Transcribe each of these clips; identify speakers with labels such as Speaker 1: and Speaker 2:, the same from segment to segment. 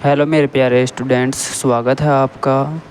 Speaker 1: Hello मेरे प्यारे students, स्वागत है आपका।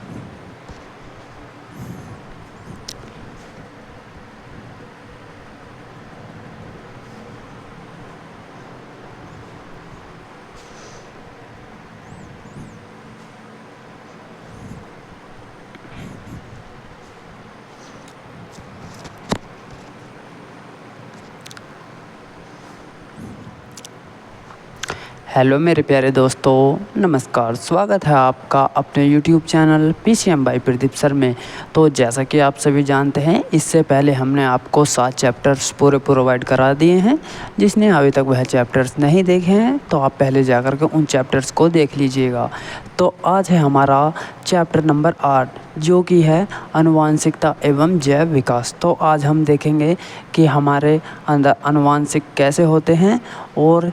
Speaker 1: हेलो मेरे प्यारे दोस्तों, नमस्कार। स्वागत है आपका अपने YouTube channel PCM by Pradeep sir में। तो जैसा कि आप सभी जानते हैं, इससे पहले हमने आपको 7 चैप्टर्स पूरे प्रोवाइड करा दिए हैं। जिसने अभी तक वह चैप्टर्स नहीं देखे हैं तो आप पहले जाकर के उन चैप्टर्स को देख लीजिएगा। तो आज है हमारा चैप्टर नंबर 8, जो कि है आनुवांशिकता एवं जैव विकास। तो आज हम देखेंगे कि हमारे अंदर आनुवांशिक कैसे होते हैं और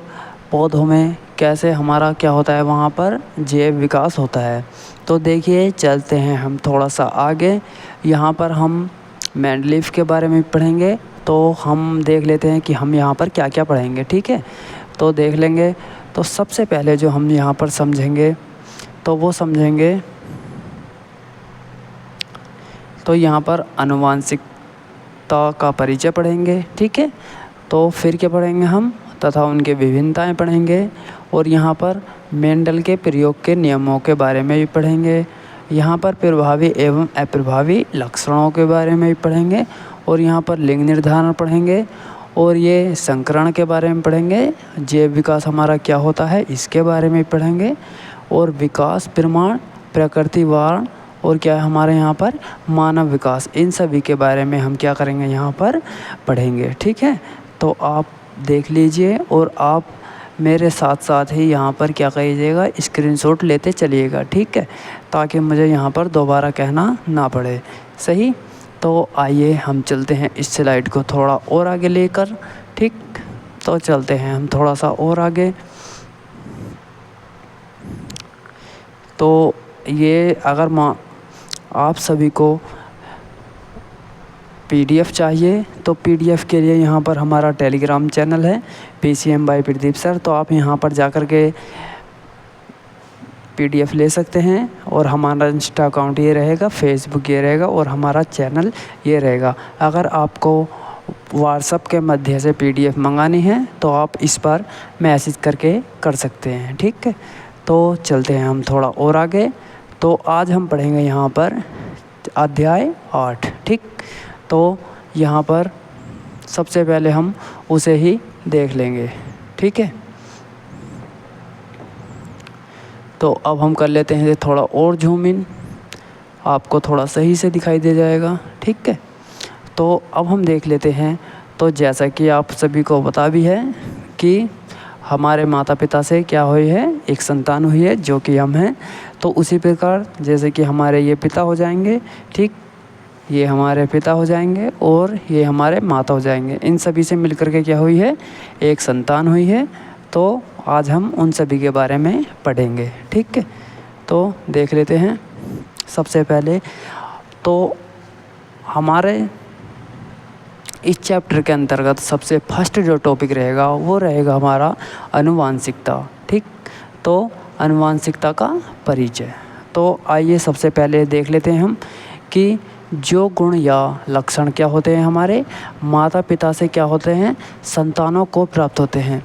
Speaker 1: पौधों में कैसे हमारा क्या होता है, वहाँ पर जैव विकास होता है। तो देखिए, चलते हैं हम थोड़ा सा आगे। यहाँ पर हम मेंडलीफ के बारे में पढ़ेंगे। तो हम देख लेते हैं कि हम यहाँ पर क्या क्या पढ़ेंगे, ठीक है। तो देख लेंगे। तो सबसे पहले जो हम यहाँ पर समझेंगे तो वो समझेंगे, तो यहाँ पर आनुवांशिकता का परिचय पढ़ेंगे, ठीक है। तो फिर क्या पढ़ेंगे हम, तथा उनके विभिन्नताएं पढ़ेंगे। और यहाँ पर मेंडल के प्रयोग के नियमों के बारे में भी पढ़ेंगे। यहाँ पर प्रभावी एवं अप्रभावी लक्षणों के बारे में भी पढ़ेंगे। और यहाँ पर लिंग निर्धारण पढ़ेंगे। और ये संकरण के बारे में पढ़ेंगे। जैव विकास हमारा क्या होता है, इसके बारे में पढ़ेंगे। और विकास प्रमाण, प्रकृतिवाद और क्या है हमारे यहाँ पर मानव विकास, इन सभी के बारे में हम क्या करेंगे, यहाँ पर पढ़ेंगे, ठीक है। तो आप देख लीजिए और आप मेरे साथ साथ ही यहाँ पर क्या कीजिएगा, स्क्रीनशॉट लेते चलिएगा, ठीक है, ताकि मुझे यहाँ पर दोबारा कहना ना पड़े। सही। तो आइए हम चलते हैं इस स्लाइड को थोड़ा और आगे लेकर, ठीक। तो चलते हैं हम थोड़ा सा और आगे। तो ये अगर आप सभी को PDF चाहिए तो PDF के लिए यहाँ पर हमारा टेलीग्राम चैनल है PCM बाय प्रदीप सर। तो आप यहाँ पर जाकर के PDF ले सकते हैं। और हमारा इंस्टा अकाउंट ये रहेगा, फेसबुक ये रहेगा और हमारा चैनल ये रहेगा। अगर आपको व्हाट्सएप के मध्य से PDF मंगानी है तो आप इस पर मैसेज करके कर सकते हैं, ठीक है। तो चलते हैं हम थोड़ा और आगे। तो आज हम पढ़ेंगे यहाँ पर अध्याय 8, ठीक। तो यहाँ पर सबसे पहले हम उसे ही देख लेंगे, ठीक है। तो अब हम कर लेते हैं थोड़ा और जूम इन, आपको थोड़ा सही से दिखाई दे जाएगा, ठीक है। तो अब हम देख लेते हैं। तो जैसा कि आप सभी को पता भी है कि हमारे माता पिता से क्या हुई है, एक संतान हुई है जो कि हम हैं। तो उसी प्रकार जैसे कि हमारे ये पिता हो जाएंगे, ठीक, ये हमारे पिता हो जाएंगे और ये हमारे माता हो जाएंगे। इन सभी से मिलकर के क्या हुई है, एक संतान हुई है। तो आज हम उन सभी के बारे में पढ़ेंगे, ठीक है। तो देख लेते हैं। सबसे पहले तो हमारे इस चैप्टर के अंतर्गत सबसे फर्स्ट जो टॉपिक रहेगा वो रहेगा हमारा आनुवांशिकता, ठीक। तो आनुवांशिकता का परिचय। तो आइए सबसे पहले देख लेते हैं हम कि जो गुण या लक्षण क्या होते हैं, हमारे माता पिता से क्या होते हैं, संतानों को प्राप्त होते हैं।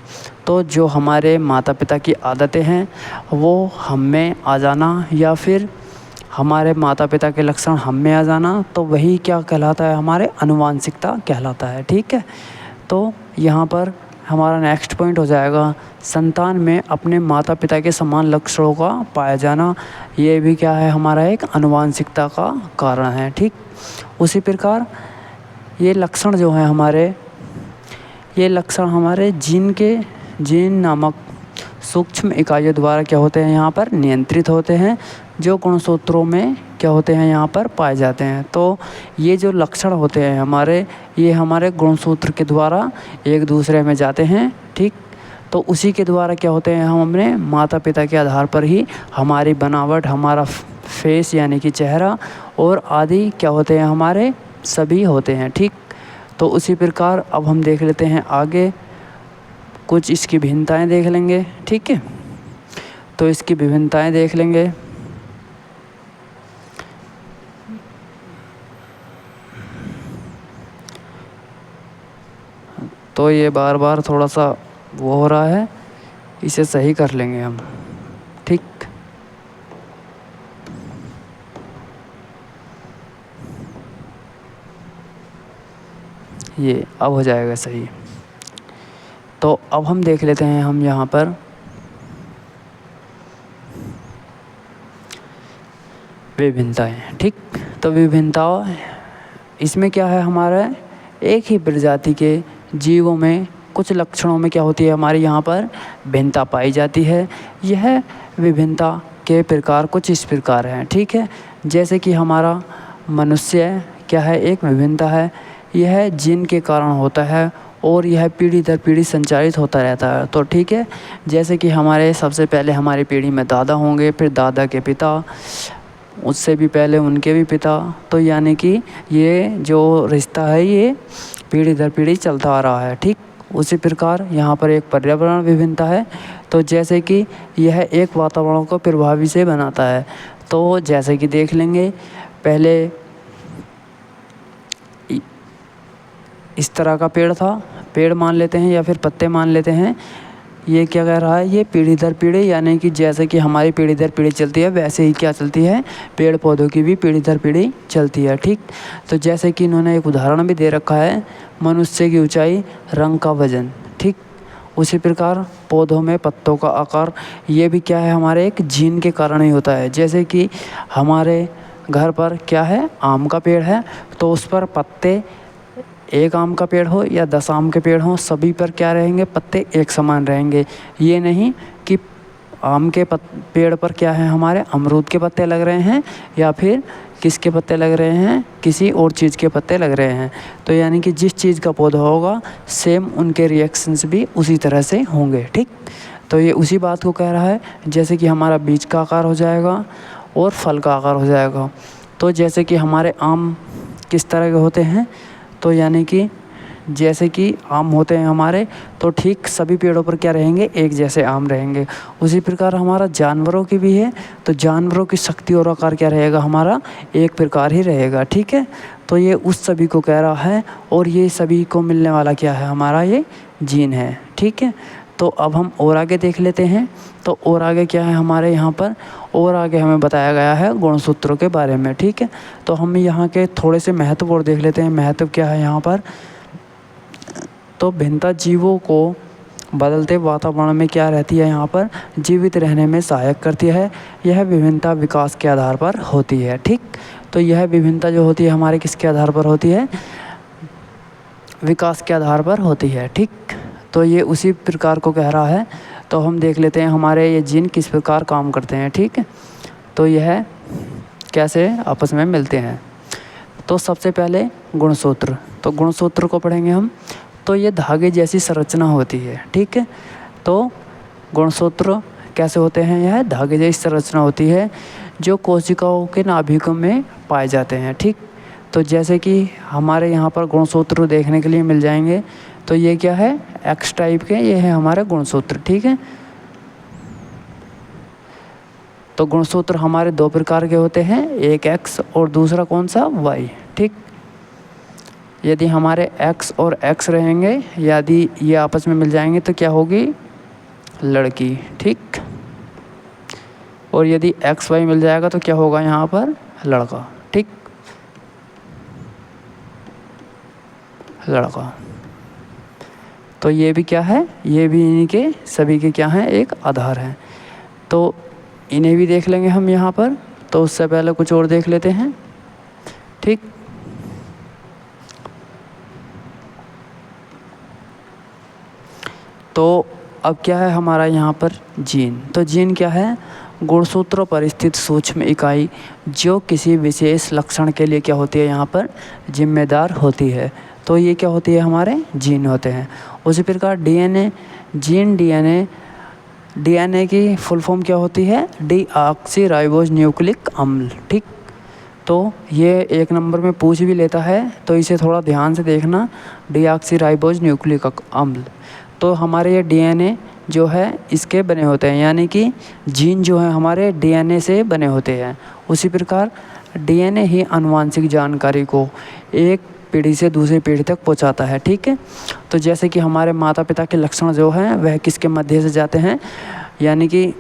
Speaker 1: तो जो हमारे माता पिता की आदतें हैं वो हम में आ जाना, या फिर हमारे माता पिता के लक्षण हम में आ जाना, तो वही क्या कहलाता है, हमारे आनुवांशिकता कहलाता है, ठीक है। तो यहाँ पर हमारा नेक्स्ट पॉइंट हो जाएगा संतान में अपने माता पिता के समान लक्षणों का पाया जाना। ये भी क्या है, हमारा एक आनुवांशिकता का कारण है, ठीक। उसी प्रकार ये लक्षण जो है हमारे, ये लक्षण हमारे जीन नामक सूक्ष्म इकाइयों द्वारा क्या होते हैं, यहाँ पर नियंत्रित होते हैं, जो गुणसूत्रों में क्या होते हैं, यहाँ पर पाए जाते हैं। तो ये जो लक्षण होते हैं हमारे, ये हमारे गुणसूत्र के द्वारा एक दूसरे में जाते हैं, ठीक। तो उसी के द्वारा क्या होते हैं, हम अपने माता पिता के आधार पर ही हमारी बनावट, हमारा फेस यानी कि चेहरा और आदि क्या होते हैं, हमारे सभी होते हैं, ठीक। तो उसी प्रकार अब हम देख लेते हैं आगे, कुछ इसकी भिन्नताएं देख लेंगे, ठीक है। तो इसकी विभिन्नताएं देख लेंगे। तो ये बार बार थोड़ा सा वो हो रहा है, इसे सही कर लेंगे हम। ठीक, ये अब हो जाएगा सही। तो अब हम देख लेते हैं हम यहाँ पर विभिन्नताएं। ठीक, तो विभिन्नताओं इसमें क्या है, हमारा एक ही प्रजाति के जीवों में कुछ लक्षणों में क्या होती है, हमारे यहाँ पर भिन्नता पाई जाती है। यह विभिन्नता के प्रकार कुछ इस प्रकार हैं। ठीक है, जैसे कि हमारा मनुष्य क्या है, एक विभिन्नता है। यह जीन के कारण होता है और यह पीढ़ी दर पीढ़ी संचारित होता रहता है। तो ठीक है, जैसे कि हमारे सबसे पहले हमारी पीढ़ी में दादा होंगे, फिर दादा के पिता, उससे भी पहले उनके भी पिता। तो यानी कि ये जो रिश्ता है ये पीढ़ी दर पीढ़ी चलता आ रहा है। ठीक, उसी प्रकार यहाँ पर एक पर्यावरण विभिन्नता है। तो जैसे कि यह एक वातावरण को प्रभावी से बनाता है। तो जैसे कि देख लेंगे, पहले इस तरह का पेड़ था, पेड़ मान लेते हैं या फिर पत्ते मान लेते हैं। ये क्या कह रहा है, ये पीढ़ी दर पीढ़ी, यानी कि जैसे कि हमारी पीढ़ी दर पीढ़ी चलती है वैसे ही क्या चलती है, पेड़ पौधों की भी पीढ़ी दर पीढ़ी चलती है। ठीक, तो जैसे कि इन्होंने एक उदाहरण भी दे रखा है, मनुष्य की ऊंचाई, रंग का वजन। ठीक, उसी प्रकार पौधों में पत्तों का आकार, ये भी क्या है, हमारे एक जीन के कारण ही होता है। जैसे कि हमारे घर पर क्या है, आम का पेड़ है, तो उस पर पत्ते, एक आम का पेड़ हो या 10 आम के पेड़ हों, सभी पर क्या रहेंगे, पत्ते एक समान रहेंगे। ये नहीं कि आम के पेड़ पर क्या है, हमारे अमरूद के पत्ते लग रहे हैं या फिर किसके पत्ते लग रहे हैं, किसी और चीज़ के पत्ते लग रहे हैं। तो यानी कि जिस चीज़ का पौधा होगा सेम उनके रिएक्शंस भी उसी तरह से होंगे। ठीक, तो ये उसी बात को कह रहा है, जैसे कि हमारा बीज का आकार हो जाएगा और फल का आकार हो जाएगा। तो जैसे कि हमारे आम किस तरह के होते हैं, तो यानी कि जैसे कि आम होते हैं हमारे, तो ठीक सभी पेड़ों पर क्या रहेंगे, एक जैसे आम रहेंगे। उसी प्रकार हमारा जानवरों की भी है, तो जानवरों की शक्ति और आकार क्या रहेगा, हमारा एक प्रकार ही रहेगा। ठीक है, तो ये उस सभी को कह रहा है और ये सभी को मिलने वाला क्या है, हमारा ये जीन है। ठीक है, तो अब हम और आगे देख लेते हैं। तो और आगे क्या है हमारे यहाँ पर, और आगे हमें बताया गया है गुणसूत्रों के बारे में। ठीक है, तो हम यहाँ के थोड़े से महत्व और देख लेते हैं। महत्व क्या है यहाँ पर, तो भिन्नता जीवों को बदलते वातावरण में क्या रहती है, यहाँ पर जीवित रहने में सहायक करती है। यह विभिन्नता विकास के आधार पर होती है। ठीक, तो यह विभिन्नता जो होती है हमारे किसके आधार पर होती है, विकास के आधार पर होती है। ठीक, तो ये उसी प्रकार को कह रहा है। तो हम देख लेते हैं हमारे ये जीन किस प्रकार काम करते हैं। ठीक है, तो यह कैसे आपस में मिलते हैं। तो सबसे पहले गुणसूत्र, तो गुणसूत्र को पढ़ेंगे हम। तो ये धागे जैसी संरचना होती है। ठीक है, तो गुणसूत्र कैसे होते हैं, यह धागे जैसी संरचना होती है जो कोशिकाओं के नाभिकों में पाए जाते हैं। ठीक, तो जैसे कि हमारे यहाँ पर गुणसूत्र देखने के लिए मिल जाएंगे। तो ये क्या है, एक्स टाइप के, ये है हमारे गुणसूत्र। ठीक है, तो गुणसूत्र हमारे दो प्रकार के होते हैं, एक एक्स और दूसरा कौन सा, वाई। ठीक, यदि हमारे एक्स और एक्स रहेंगे, यदि ये आपस में मिल जाएंगे तो क्या होगी, लड़की। ठीक, और यदि एक्स वाई मिल जाएगा तो क्या होगा यहाँ पर, लड़का। ठीक, लड़का। तो ये भी क्या है, ये भी इन्हीं के सभी के क्या हैं, एक आधार हैं। तो इन्हें भी देख लेंगे हम यहाँ पर। तो उससे पहले कुछ और देख लेते हैं। ठीक, तो अब क्या है हमारा यहाँ पर जीन। तो जीन क्या है, गुणसूत्रों पर स्थित सूक्ष्म इकाई जो किसी विशेष लक्षण के लिए क्या होती है, यहाँ पर जिम्मेदार होती है। तो ये क्या होती है, हमारे जीन होते हैं। उसी प्रकार डीएनए, जीन डीएनए की फुल फॉर्म क्या होती है, डीऑक्सी न्यूक्लिक अम्ल। ठीक, तो ये एक नंबर में पूछ भी लेता है, तो इसे थोड़ा ध्यान से देखना, डीऑक्सी न्यूक्लिक अम्ल। तो हमारे ये डीएनए जो है इसके बने होते हैं, यानी कि जीन जो है हमारे डीएनए से बने होते हैं। उसी प्रकार डीएनए ही आनुवंशिक जानकारी को एक पीढ़ी से दूसरी पीढ़ी तक पहुंचाता है। ठीक है, तो जैसे कि हमारे माता पिता के लक्षण जो हैं वह किसके मध्य से जाते हैं, यानी कि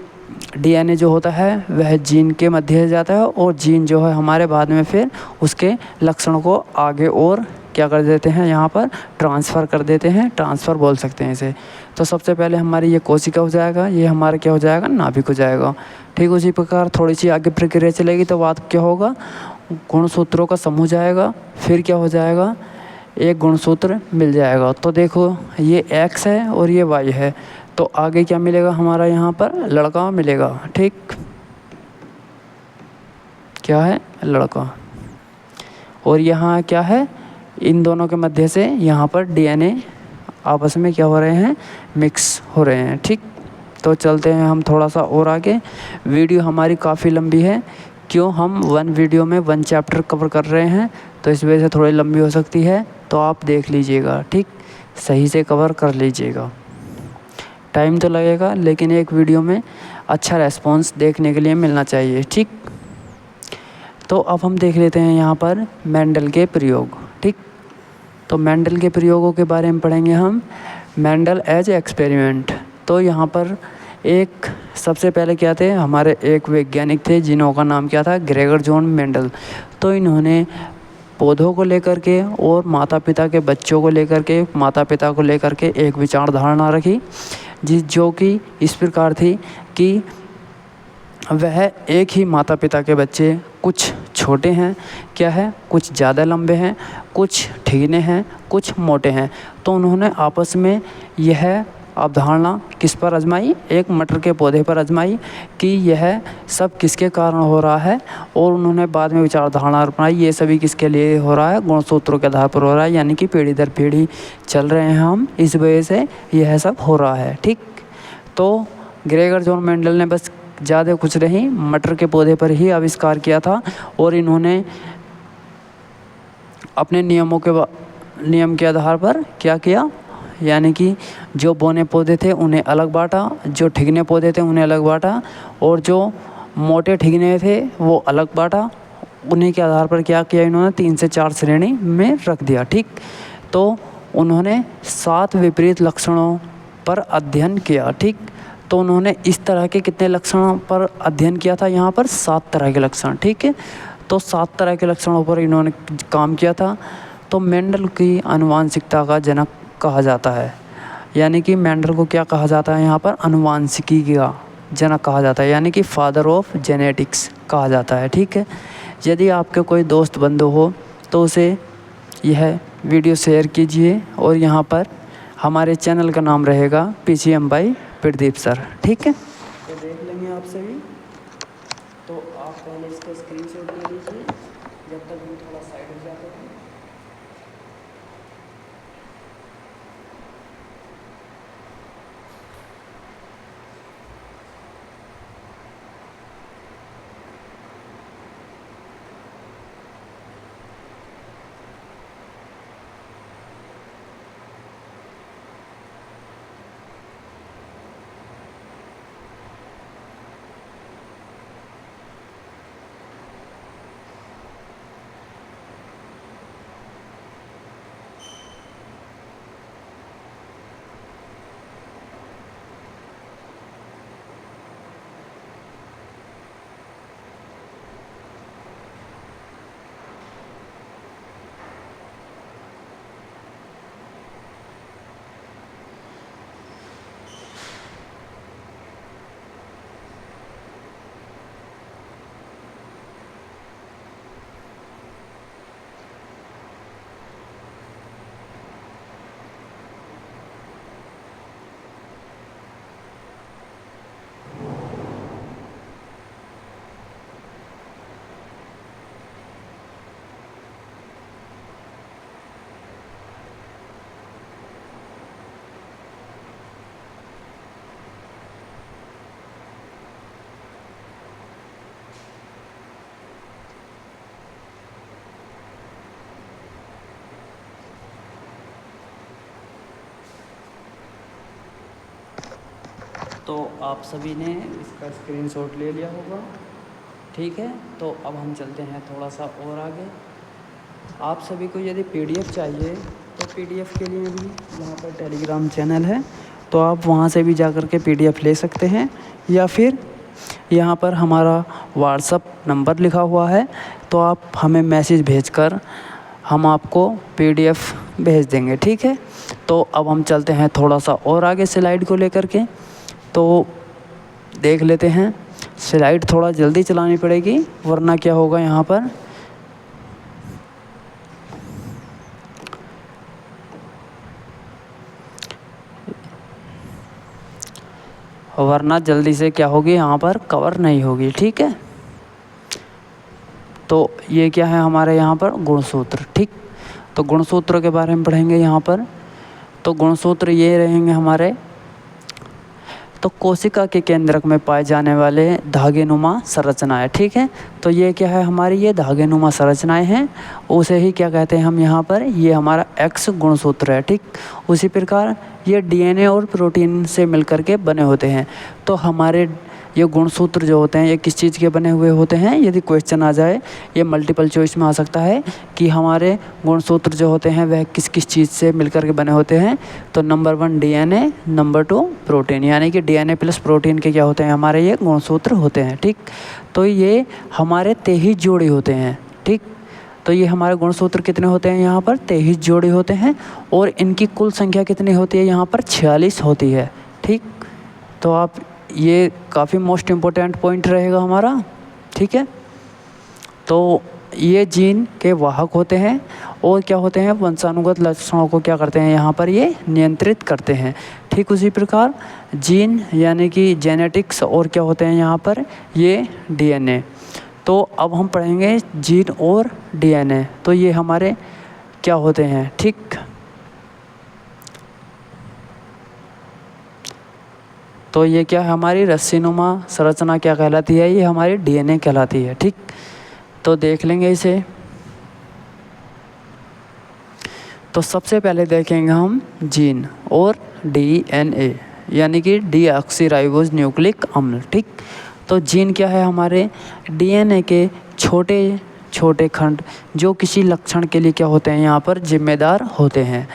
Speaker 1: डीएनए जो होता है वह जीन के मध्य से जाता है, और जीन जो है हमारे बाद में फिर उसके लक्षणों को आगे और क्या कर देते हैं, यहाँ पर ट्रांसफ़र कर देते हैं, ट्रांसफ़र बोल सकते हैं इसे। तो सबसे पहले हमारी ये कोशिका हो जाएगा, ये हमारा क्या हो जाएगा, नाभिक हो जाएगा। ठीक, उसी प्रकार थोड़ी सी आगे प्रक्रिया चलेगी तो बात क्या होगा, गुणसूत्रों का समूह जाएगा, फिर क्या हो जाएगा, एक गुणसूत्र मिल जाएगा। तो देखो ये एक्स है और ये वाई है, तो आगे क्या मिलेगा हमारा, यहाँ पर लड़का मिलेगा। ठीक, क्या है, लड़का। और यहाँ क्या है, इन दोनों के मध्य से यहाँ पर डीएनए आपस में क्या हो रहे हैं, मिक्स हो रहे हैं। ठीक, तो चलते हैं हम थोड़ा सा और आगे। वीडियो हमारी काफ़ी लंबी है, क्यों, हम वन वीडियो में वन चैप्टर कवर कर रहे हैं, तो इस वजह से थोड़ी लंबी हो सकती है, तो आप देख लीजिएगा। ठीक, सही से कवर कर लीजिएगा। टाइम तो लगेगा, लेकिन एक वीडियो में अच्छा रेस्पॉन्स देखने के लिए मिलना चाहिए। ठीक, तो अब हम देख लेते हैं यहाँ पर मेंडल के प्रयोग। ठीक, तो मेंडल के प्रयोगों के बारे में पढ़ेंगे हम, मेंडल एज एक्सपेरिमेंट। तो यहाँ पर एक सबसे पहले क्या थे, हमारे एक वैज्ञानिक थे जिन्हों नाम क्या था, ग्रेगर जॉन मेंडल। तो इन्होंने पौधों को लेकर के और माता पिता के बच्चों को लेकर के, माता पिता को लेकर के एक विचारधारणा रखी, जो कि इस प्रकार थी कि वह एक ही माता पिता के बच्चे कुछ छोटे हैं, क्या है, कुछ ज़्यादा लंबे हैं, कुछ ठीकने हैं, कुछ मोटे हैं। तो उन्होंने आपस में यह अवधारणा किस पर आजमाई, एक मटर के पौधे पर आजमाई कि यह सब किसके कारण हो रहा है, और उन्होंने बाद में विचारधारणा अपनाई ये सभी किसके लिए हो रहा है, गुणसूत्रों के आधार पर हो रहा है, यानी कि पीढ़ी दर पीढ़ी चल रहे हैं हम, इस वजह से यह सब हो रहा है। ठीक, तो ग्रेगर जॉन मेंडल ने बस ज़्यादा कुछ नहीं, मटर के पौधे पर ही आविष्कार किया था, और इन्होंने अपने नियम के आधार पर क्या किया, यानी कि जो बौने पौधे थे उन्हें अलग बांटा, जो ठिगने पौधे थे उन्हें अलग बांटा, और जो मोटे ठिगने थे वो अलग बांटा। उन्हीं के आधार पर क्या किया, इन्होंने 3 से 4 श्रेणी में रख दिया। ठीक, तो उन्होंने 7 विपरीत लक्षणों पर अध्ययन किया। ठीक, तो उन्होंने इस तरह के कितने लक्षणों पर अध्ययन किया था, यहाँ पर 7 तरह के लक्षण। ठीक है, तो 7 तरह के लक्षणों पर इन्होंने काम किया था। तो मेंडल की आनुवांशिकता का जनक कहा जाता है, यानी कि मेंडल को क्या कहा जाता है, यहाँ पर आनुवांशिकी का जनक कहा जाता है, यानी कि फादर ऑफ जेनेटिक्स कहा जाता है। ठीक है, यदि आपके कोई दोस्त बंधु हो तो उसे यह वीडियो शेयर कीजिए, और यहाँ पर हमारे चैनल का नाम रहेगा PCM बाय प्रदीप सर। ठीक है, तो देख लेंगे आप सभी। तो आप पहले इसका स्क्रीनशॉट ले लीजिए, जब तक हम थोड़ा साइड हो जाते हैं। तो आप सभी ने इसका स्क्रीनशॉट ले लिया होगा, ठीक है। तो अब हम चलते हैं थोड़ा सा और आगे। आप सभी को यदि पीडीएफ चाहिए तो पीडीएफ के लिए भी यहाँ पर टेलीग्राम चैनल है, तो आप वहाँ से भी जा कर के पीडीएफ ले सकते हैं, या फिर यहाँ पर हमारा व्हाट्सअप नंबर लिखा हुआ है, तो आप हमें मैसेज भेजकर हम आपको पीडीएफ भेज देंगे, ठीक है। तो अब हम चलते हैं थोड़ा सा और आगे स्लाइड को लेकर के, तो देख लेते हैं। स्लाइड थोड़ा जल्दी चलानी पड़ेगी, वरना क्या होगा यहाँ पर वरना जल्दी से क्या होगी, यहाँ पर कवर नहीं होगी, ठीक है। तो ये क्या है हमारे यहाँ पर गुणसूत्र, ठीक। तो गुणसूत्र के बारे में पढ़ेंगे यहाँ पर। तो गुणसूत्र ये रहेंगे हमारे, तो कोशिका के केंद्रक में पाए जाने वाले धागेनुमा संरचनाएं, ठीक है। तो ये क्या है हमारी, ये धागेनुमा संरचनाएं हैं, उसे ही क्या कहते हैं हम यहाँ पर, ये हमारा एक्स गुणसूत्र है, ठीक। उसी प्रकार ये डीएनए और प्रोटीन से मिलकर के बने होते हैं। तो हमारे ये गुणसूत्र जो होते हैं ये किस चीज़ के बने हुए होते हैं, यदि क्वेश्चन आ जाए, ये मल्टीपल चॉइस में आ सकता है कि हमारे गुणसूत्र जो होते हैं वह किस किस चीज़ से मिलकर के बने होते हैं। तो नंबर 1 डीएनए, नंबर 2 प्रोटीन, यानी कि डीएनए प्लस प्रोटीन के क्या होते हैं हमारे ये गुणसूत्र होते हैं, ठीक। तो ये हमारे 23 जोड़े होते हैं, ठीक। तो ये हमारे गुणसूत्र कितने होते हैं यहाँ पर, 23 जोड़े होते हैं, और इनकी कुल संख्या कितनी होती है यहाँ पर, 46 होती है, ठीक। तो आप ये काफ़ी मोस्ट इम्पोर्टेंट पॉइंट रहेगा हमारा, ठीक है। तो ये जीन के वाहक होते हैं, और क्या होते हैं, वंशानुगत लक्षणों को क्या करते हैं यहाँ पर, ये नियंत्रित करते हैं, ठीक। उसी प्रकार जीन यानी कि जेनेटिक्स, और क्या होते हैं यहाँ पर, ये डीएनए। तो अब हम पढ़ेंगे जीन और डीएनए, तो ये हमारे क्या होते हैं, ठीक। तो ये क्या है हमारी रस्सीनुमा संरचना क्या कहलाती है, ये हमारी डीएनए कहलाती है, ठीक। तो देख लेंगे इसे। तो सबसे पहले देखेंगे हम जीन और डीएनए, यानी कि डीऑक्सीराइबोज न्यूक्लिक अम्ल, ठीक। तो जीन क्या है हमारे, डीएनए के छोटे छोटे खंड जो किसी लक्षण के लिए क्या होते हैं यहाँ पर जिम्मेदार होते हैं,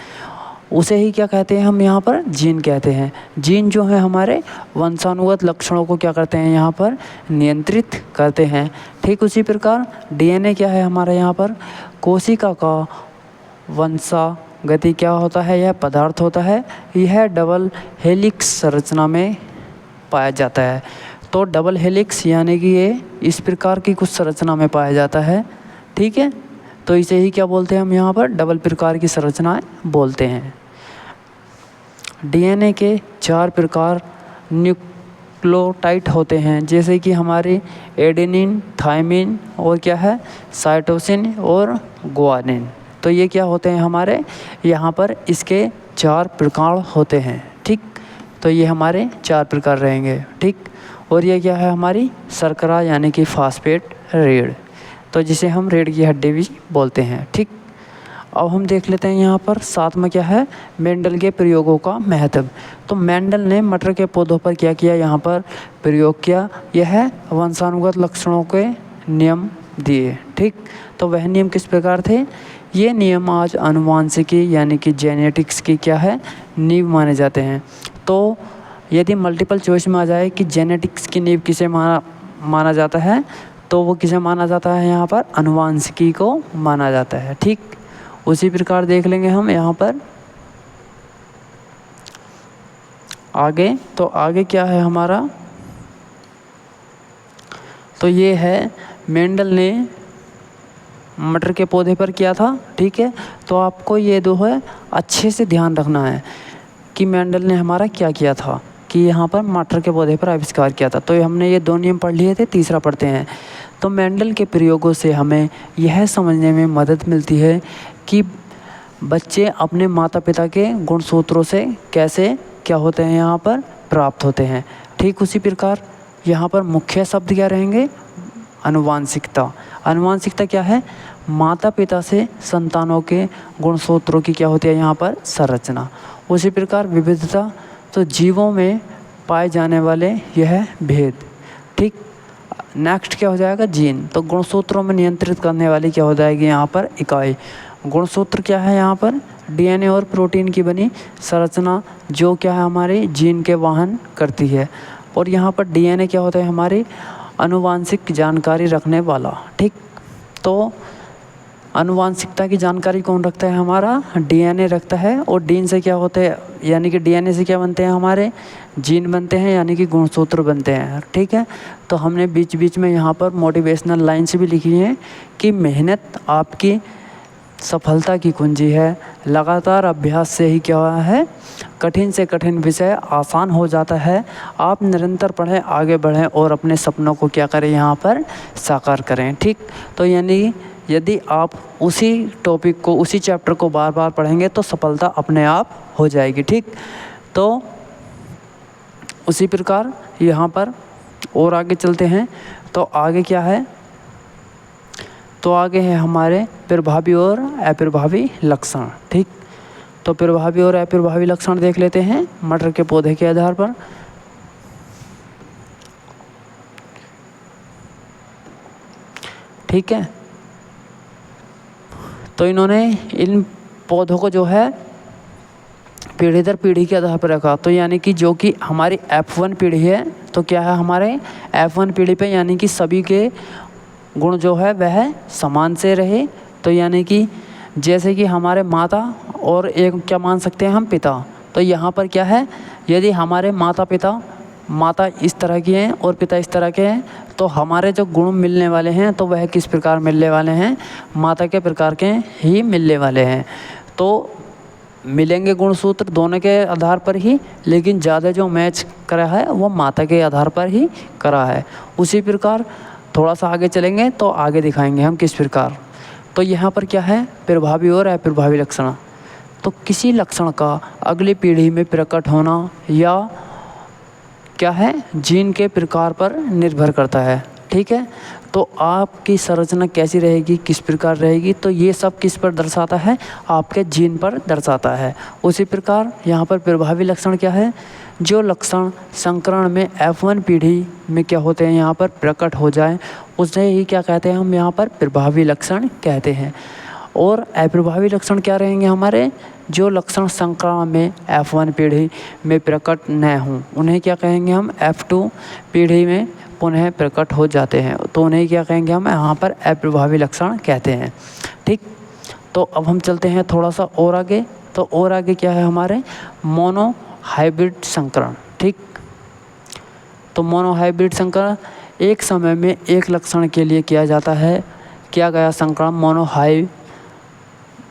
Speaker 1: उसे ही क्या कहते हैं हम यहाँ पर, जीन कहते हैं। जीन जो है हमारे वंशानुगत लक्षणों को क्या करते हैं यहाँ पर, नियंत्रित करते हैं, ठीक। उसी प्रकार डीएनए क्या है हमारा यहाँ पर, कोशिका का वंशागति क्या होता है, यह पदार्थ होता है, यह डबल हेलिक्स संरचना में पाया जाता है। तो डबल हेलिक्स यानी कि ये इस प्रकार की कुछ संरचना में पाया जाता है, ठीक है। तो इसे ही क्या बोलते हैं हम यहाँ पर, डबल प्रकार की संरचनाएं बोलते हैं। डीएनए के 4 प्रकार न्यूक्लियोटाइड होते हैं, जैसे कि हमारे एडेनिन, थाइमिन, और क्या है साइटोसिन और गुआनिन। तो ये क्या होते हैं हमारे यहाँ पर, इसके 4 प्रकार होते हैं, ठीक। तो ये हमारे 4 प्रकार रहेंगे, ठीक। और ये क्या है हमारी शर्करा यानी कि फास्फेट रीढ़, तो जिसे हम रीढ़ की हड्डी भी बोलते हैं, ठीक। अब हम देख लेते हैं यहाँ पर साथ में क्या है, मेंडल के प्रयोगों का महत्व। तो मेंडल ने मटर के पौधों पर क्या किया, यहाँ पर प्रयोग किया, यह वंशानुगत लक्षणों के नियम दिए, ठीक। तो वह नियम किस प्रकार थे, ये नियम आज आनुवांशिकी यानी कि जेनेटिक्स की क्या है, नींव माने जाते हैं। तो यदि मल्टीपल चॉइस में आ जाए कि जेनेटिक्स की नींव किसे माना जाता है, तो वो किसे माना जाता है यहाँ पर, आनुवांशिकी को माना जाता है, ठीक। उसी प्रकार देख लेंगे हम यहाँ पर आगे। तो आगे क्या है हमारा, तो ये है मेंडल ने मटर के पौधे पर किया था, ठीक है। तो आपको ये दो है अच्छे से ध्यान रखना है कि मेंडल ने हमारा क्या किया था, कि यहाँ पर मटर के पौधे पर आविष्कार किया था। तो हमने ये 2 नियम पढ़ लिए थे, तीसरा पढ़ते हैं। तो मेंडल के प्रयोगों से हमें यह समझने में मदद मिलती है कि बच्चे अपने माता पिता के गुणसूत्रों से कैसे क्या होते हैं यहाँ पर प्राप्त होते हैं, ठीक। उसी प्रकार यहाँ पर मुख्य शब्द क्या रहेंगे, आनुवांशिकता। आनुवांशिकता क्या है, माता पिता से संतानों के गुणसूत्रों की क्या होती है यहाँ पर संरचना। उसी प्रकार विविधता, तो जीवों में पाए जाने वाले यह भेद। ठीक, नेक्स्ट क्या हो जाएगा, जीन। तो गुणसूत्रों में नियंत्रित करने वाली क्या हो जाएगी यहाँ पर, इकाई। गुणसूत्र क्या है यहाँ पर, डीएनए और प्रोटीन की बनी संरचना जो क्या है हमारे जीन के वहन करती है। और यहाँ पर डीएनए क्या होता है, हमारी आनुवांशिक जानकारी रखने वाला। ठीक, तो आनुवांशिकता की जानकारी कौन रखता है, हमारा डीएनए रखता है। और जीन से क्या होते हैं, यानी कि डीएनए से क्या बनते हैं, हमारे जीन बनते हैं, यानी कि गुणसूत्र बनते हैं। ठीक है, तो हमने बीच बीच में यहाँ पर मोटिवेशनल लाइन्स भी लिखी हैं कि मेहनत आपकी सफलता की कुंजी है। लगातार अभ्यास से ही क्या है, कठिन से कठिन विषय आसान हो जाता है। आप निरंतर पढ़ें, आगे बढ़ें और अपने सपनों को क्या करें, यहाँ पर साकार करें। ठीक, तो यानी यदि आप उसी टॉपिक को, उसी चैप्टर को बार बार पढ़ेंगे तो सफलता अपने आप हो जाएगी। ठीक, तो उसी प्रकार यहाँ पर और आगे चलते हैं। तो आगे क्या है, तो आगे है हमारे प्रभावी और अप्रभावी लक्षण। ठीक, तो प्रभावी और अप्रभावी लक्षण देख लेते हैं मटर के पौधे के आधार पर। ठीक है, तो इन्होंने इन पौधों को जो है पीढ़ी दर पीढ़ी के आधार पर रखा। तो यानी कि जो कि हमारी F1 पीढ़ी है, तो क्या है हमारे F1 पीढ़ी पे यानी कि सभी के गुण जो है वह समान से रहे। तो यानी कि जैसे कि हमारे माता और एक क्या मान सकते हैं हम, पिता। तो यहाँ पर क्या है, यदि हमारे माता इस तरह की हैं और पिता इस तरह के हैं, तो हमारे जो गुण मिलने वाले हैं तो वह किस प्रकार मिलने वाले हैं, माता के प्रकार के ही मिलने वाले हैं। तो मिलेंगे गुणसूत्र दोनों के आधार पर ही, लेकिन ज़्यादा जो मैच करा है वो माता के आधार पर ही करा है। उसी प्रकार थोड़ा सा आगे चलेंगे तो आगे दिखाएंगे हम किस प्रकार। तो यहाँ पर क्या है, प्रभावी और अप्रभावी लक्षण। तो किसी लक्षण का अगली पीढ़ी में प्रकट होना या क्या है, जीन के प्रकार पर निर्भर करता है। ठीक है, तो आपकी संरचना कैसी रहेगी, किस प्रकार रहेगी, तो ये सब किस पर दर्शाता है, आपके जीन पर दर्शाता है। उसी प्रकार यहाँ पर प्रभावी लक्षण क्या है, जो लक्षण संकरण में F1 पीढ़ी में क्या होते हैं, यहाँ पर प्रकट हो जाए, उसे ही क्या कहते हैं हम, यहाँ पर प्रभावी लक्षण कहते हैं। और अप्रभावी लक्षण क्या रहेंगे हमारे, जो लक्षण संकरण में F1 पीढ़ी में प्रकट न हों, उन्हें क्या कहेंगे हम, F2 पीढ़ी में पुनः प्रकट हो जाते हैं, तो उन्हें क्या कहेंगे हम, यहाँ पर अप्रभावी लक्षण कहते हैं। ठीक, तो अब हम चलते हैं थोड़ा सा और आगे। तो और आगे क्या है हमारे, मोनो हाइब्रिड संकरण। ठीक, तो मोनो हाइब्रिड संकरण एक समय में एक लक्षण के लिए किया जाता है, किया गया संकरण मोनो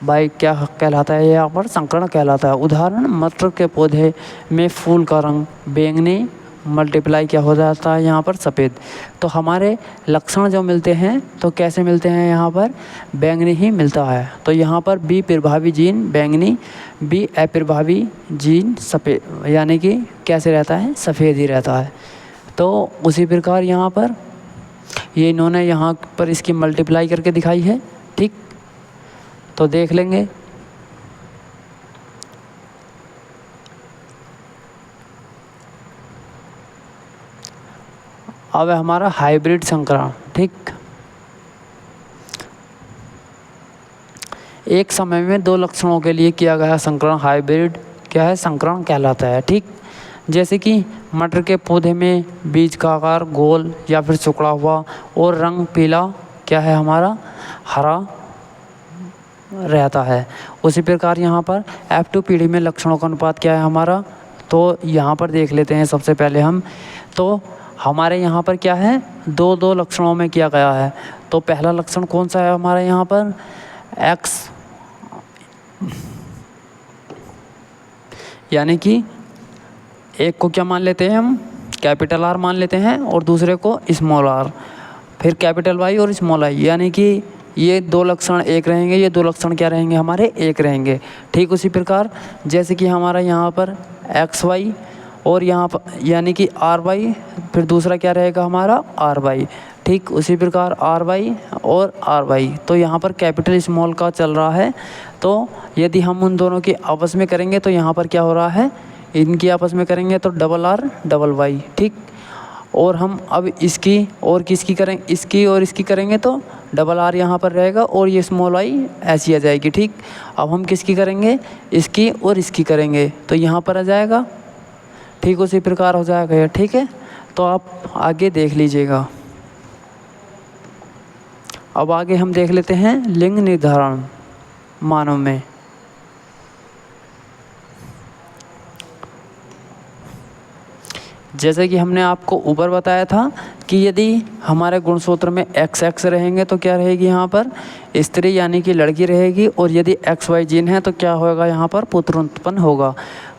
Speaker 1: क्या कहलाता है, यहाँ पर संकरण कहलाता है। उदाहरण, मटर के पौधे में फूल का रंग बैंगनी मल्टीप्लाई क्या हो जाता है, यहाँ पर सफ़ेद। तो हमारे लक्षण जो मिलते हैं तो कैसे मिलते हैं, यहाँ पर बैंगनी ही मिलता है। तो यहाँ पर बी प्रभावी जीन बैंगनी, बी अप्रभावी जीन सफ़ेद, यानी कि कैसे रहता है, सफ़ेद ही रहता है। तो उसी प्रकार यहाँ पर ये इन्होंने यहाँ पर इसकी मल्टीप्लाई करके दिखाई है। ठीक, तो देख लेंगे। अब है हमारा हाइब्रिड संकरण। ठीक, एक समय में दो लक्षणों के लिए किया गया संकरण हाइब्रिड क्या है, संकरण कहलाता है। ठीक, जैसे कि मटर के पौधे में बीज का आकार गोल या फिर सिकुड़ा हुआ और रंग पीला क्या है हमारा, हरा रहता है। उसी प्रकार यहाँ पर F2 पीढ़ी में लक्षणों का अनुपात क्या है हमारा, तो यहाँ पर देख लेते हैं सबसे पहले हम। तो हमारे यहाँ पर क्या है, दो लक्षणों में किया गया है। तो पहला लक्षण कौन सा है हमारे यहाँ पर, X, यानी कि एक को क्या मान लेते हैं हम, कैपिटल R मान लेते हैं और दूसरे को स्मॉल r, फिर कैपिटल Y और स्मॉल i, यानी कि ये दो लक्षण एक रहेंगे, ये दो लक्षण क्या रहेंगे हमारे, एक रहेंगे। ठीक, उसी प्रकार जैसे कि हमारा यहाँ पर XY और यहाँ पर यानी कि RY, फिर दूसरा क्या रहेगा हमारा RY। ठीक, उसी प्रकार RY और RY, तो यहाँ पर कैपिटल स्मॉल का चल रहा है। तो यदि हम उन दोनों की आपस में करेंगे तो यहाँ पर क्या हो रहा है, इनकी आपस में करेंगे तो डबल आर डबल वाई, ठीक। और हम अब इसकी और किसकी करें, इसकी और इसकी करेंगे तो डबल आर यहाँ पर रहेगा और ये स्मॉल आई ऐसी आ जाएगी, ठीक। अब हम किसकी करेंगे, इसकी और इसकी करेंगे तो यहाँ पर आ जाएगा, ठीक। उसी प्रकार हो जाएगा ये, ठीक है। तो आप आगे देख लीजिएगा। अब आगे हम देख लेते हैं लिंग निर्धारण मानव में। जैसे कि हमने आपको ऊपर बताया था कि यदि हमारे गुणसूत्र में XX रहेंगे तो क्या रहेगी यहाँ पर स्त्री यानी कि लड़की रहेगी, और यदि XY जीन है तो क्या होगा यहाँ पर पुत्र उत्पन्न होगा।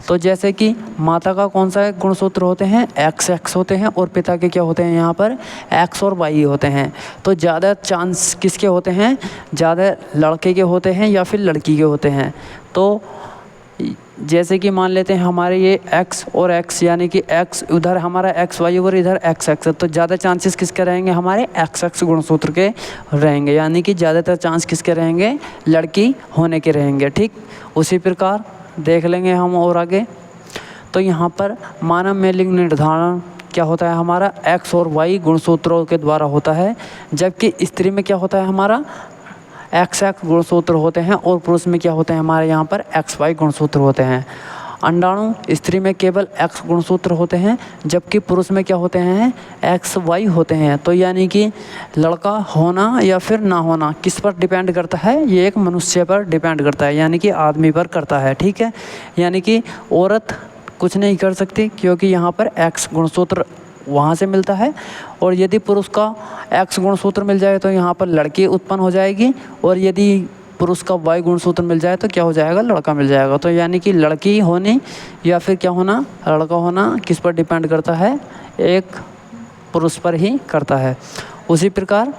Speaker 1: तो जैसे कि माता का कौन सा गुणसूत्र होते हैं, XX होते हैं, और पिता के क्या होते हैं यहाँ पर X और Y होते हैं। तो ज़्यादा चांस किसके होते हैं, ज़्यादा लड़के के होते हैं या फिर लड़की के होते हैं। तो जैसे कि मान लेते हैं हमारे ये X और X यानी कि X उधर हमारा XY और इधर XX, तो ज़्यादा चांसेस किसके रहेंगे, हमारे XX गुणसूत्र के रहेंगे, यानी कि ज़्यादातर चांस किसके रहेंगे, लड़की होने के रहेंगे, ठीक। उसी प्रकार देख लेंगे हम और आगे। तो यहाँ पर मानव में लिंग निर्धारण क्या होता है, हमारा X और Y गुणसूत्रों के द्वारा होता है, जबकि स्त्री में क्या होता है, हमारा XX गुणसूत्र होते हैं, और पुरुष में क्या होते हैं, हमारे यहाँ पर XY गुणसूत्र होते हैं। अंडाणु स्त्री में केवल X गुणसूत्र होते हैं, जबकि पुरुष में क्या होते हैं, XY होते हैं। तो यानी कि लड़का होना या फिर ना होना किस पर डिपेंड करता है, ये एक मनुष्य पर डिपेंड करता है, यानी कि आदमी पर करता है, ठीक है। यानी कि औरत कुछ नहीं कर सकती क्योंकि यहाँ पर X गुणसूत्र वहाँ से मिलता है, और यदि पुरुष का X गुणसूत्र मिल जाए तो यहाँ पर लड़की उत्पन्न हो जाएगी, और यदि पुरुष का Y गुणसूत्र मिल जाए तो क्या हो जाएगा, लड़का मिल जाएगा। तो यानी कि लड़की होनी या फिर क्या होना, लड़का होना किस पर डिपेंड करता है, एक पुरुष पर ही करता है। उसी प्रकार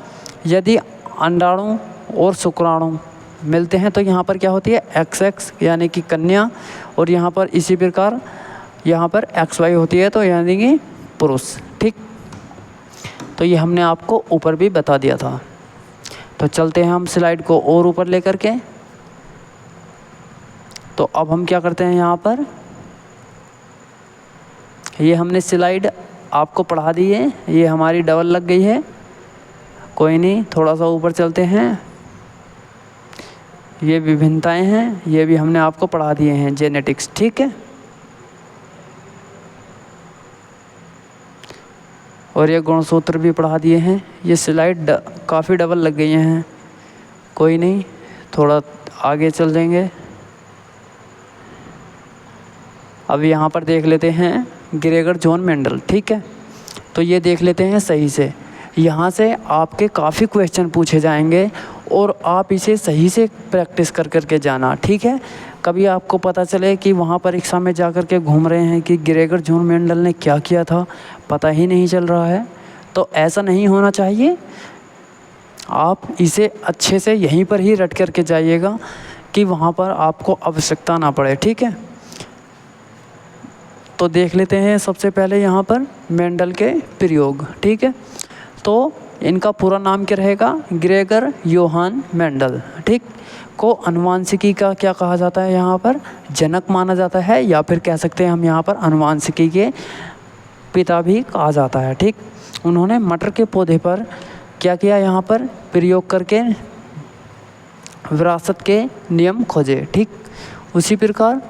Speaker 1: यदि अंडाणु और शुक्राणु मिलते हैं तो यहाँ पर क्या होती है, XX यानी कि कन्या, और यहाँ पर इसी प्रकार यहाँ पर XY होती है, तो यानी कि पुरुष, ठीक। तो ये हमने आपको ऊपर भी बता दिया था। तो चलते हैं हम स्लाइड को और ऊपर लेकर के। तो अब हम क्या करते हैं, यहाँ पर ये हमने स्लाइड आपको पढ़ा दी है, ये हमारी डबल लग गई है, कोई नहीं, थोड़ा सा ऊपर चलते हैं। ये विभिन्नताएं हैं, ये भी हमने आपको पढ़ा दिए हैं, जेनेटिक्स, ठीक है। और ये गुणसूत्र भी पढ़ा दिए हैं। ये स्लाइड काफ़ी डबल लग गई हैं, कोई नहीं, थोड़ा आगे चल जाएंगे। अब यहाँ पर देख लेते हैं ग्रेगर जॉन मेंडल, ठीक है। तो ये देख लेते हैं सही से, यहाँ से आपके काफ़ी क्वेश्चन पूछे जाएंगे और आप इसे सही से प्रैक्टिस कर कर के जाना, ठीक है। कभी आपको पता चले कि वहाँ परीक्षा में जा कर के घूम रहे हैं कि ग्रेगर जॉन मेंडल ने क्या किया था, पता ही नहीं चल रहा है, तो ऐसा नहीं होना चाहिए। आप इसे अच्छे से यहीं पर ही रट कर के जाइएगा कि वहाँ पर आपको आवश्यकता ना पड़े, ठीक है। तो देख लेते हैं सबसे पहले यहाँ पर मेंडल के प्रयोग, ठीक है। तो इनका पूरा नाम क्या रहेगा, ग्रेगर योहान मेंडल, ठीक। को अनुवांशिकी का क्या कहा जाता है, यहाँ पर जनक माना जाता है, या फिर कह सकते हैं हम यहाँ पर अनुवांशिकी के पिता भी कहा जाता है, ठीक। उन्होंने मटर के पौधे पर क्या किया, यहाँ पर प्रयोग करके विरासत के नियम खोजे, ठीक। उसी प्रकार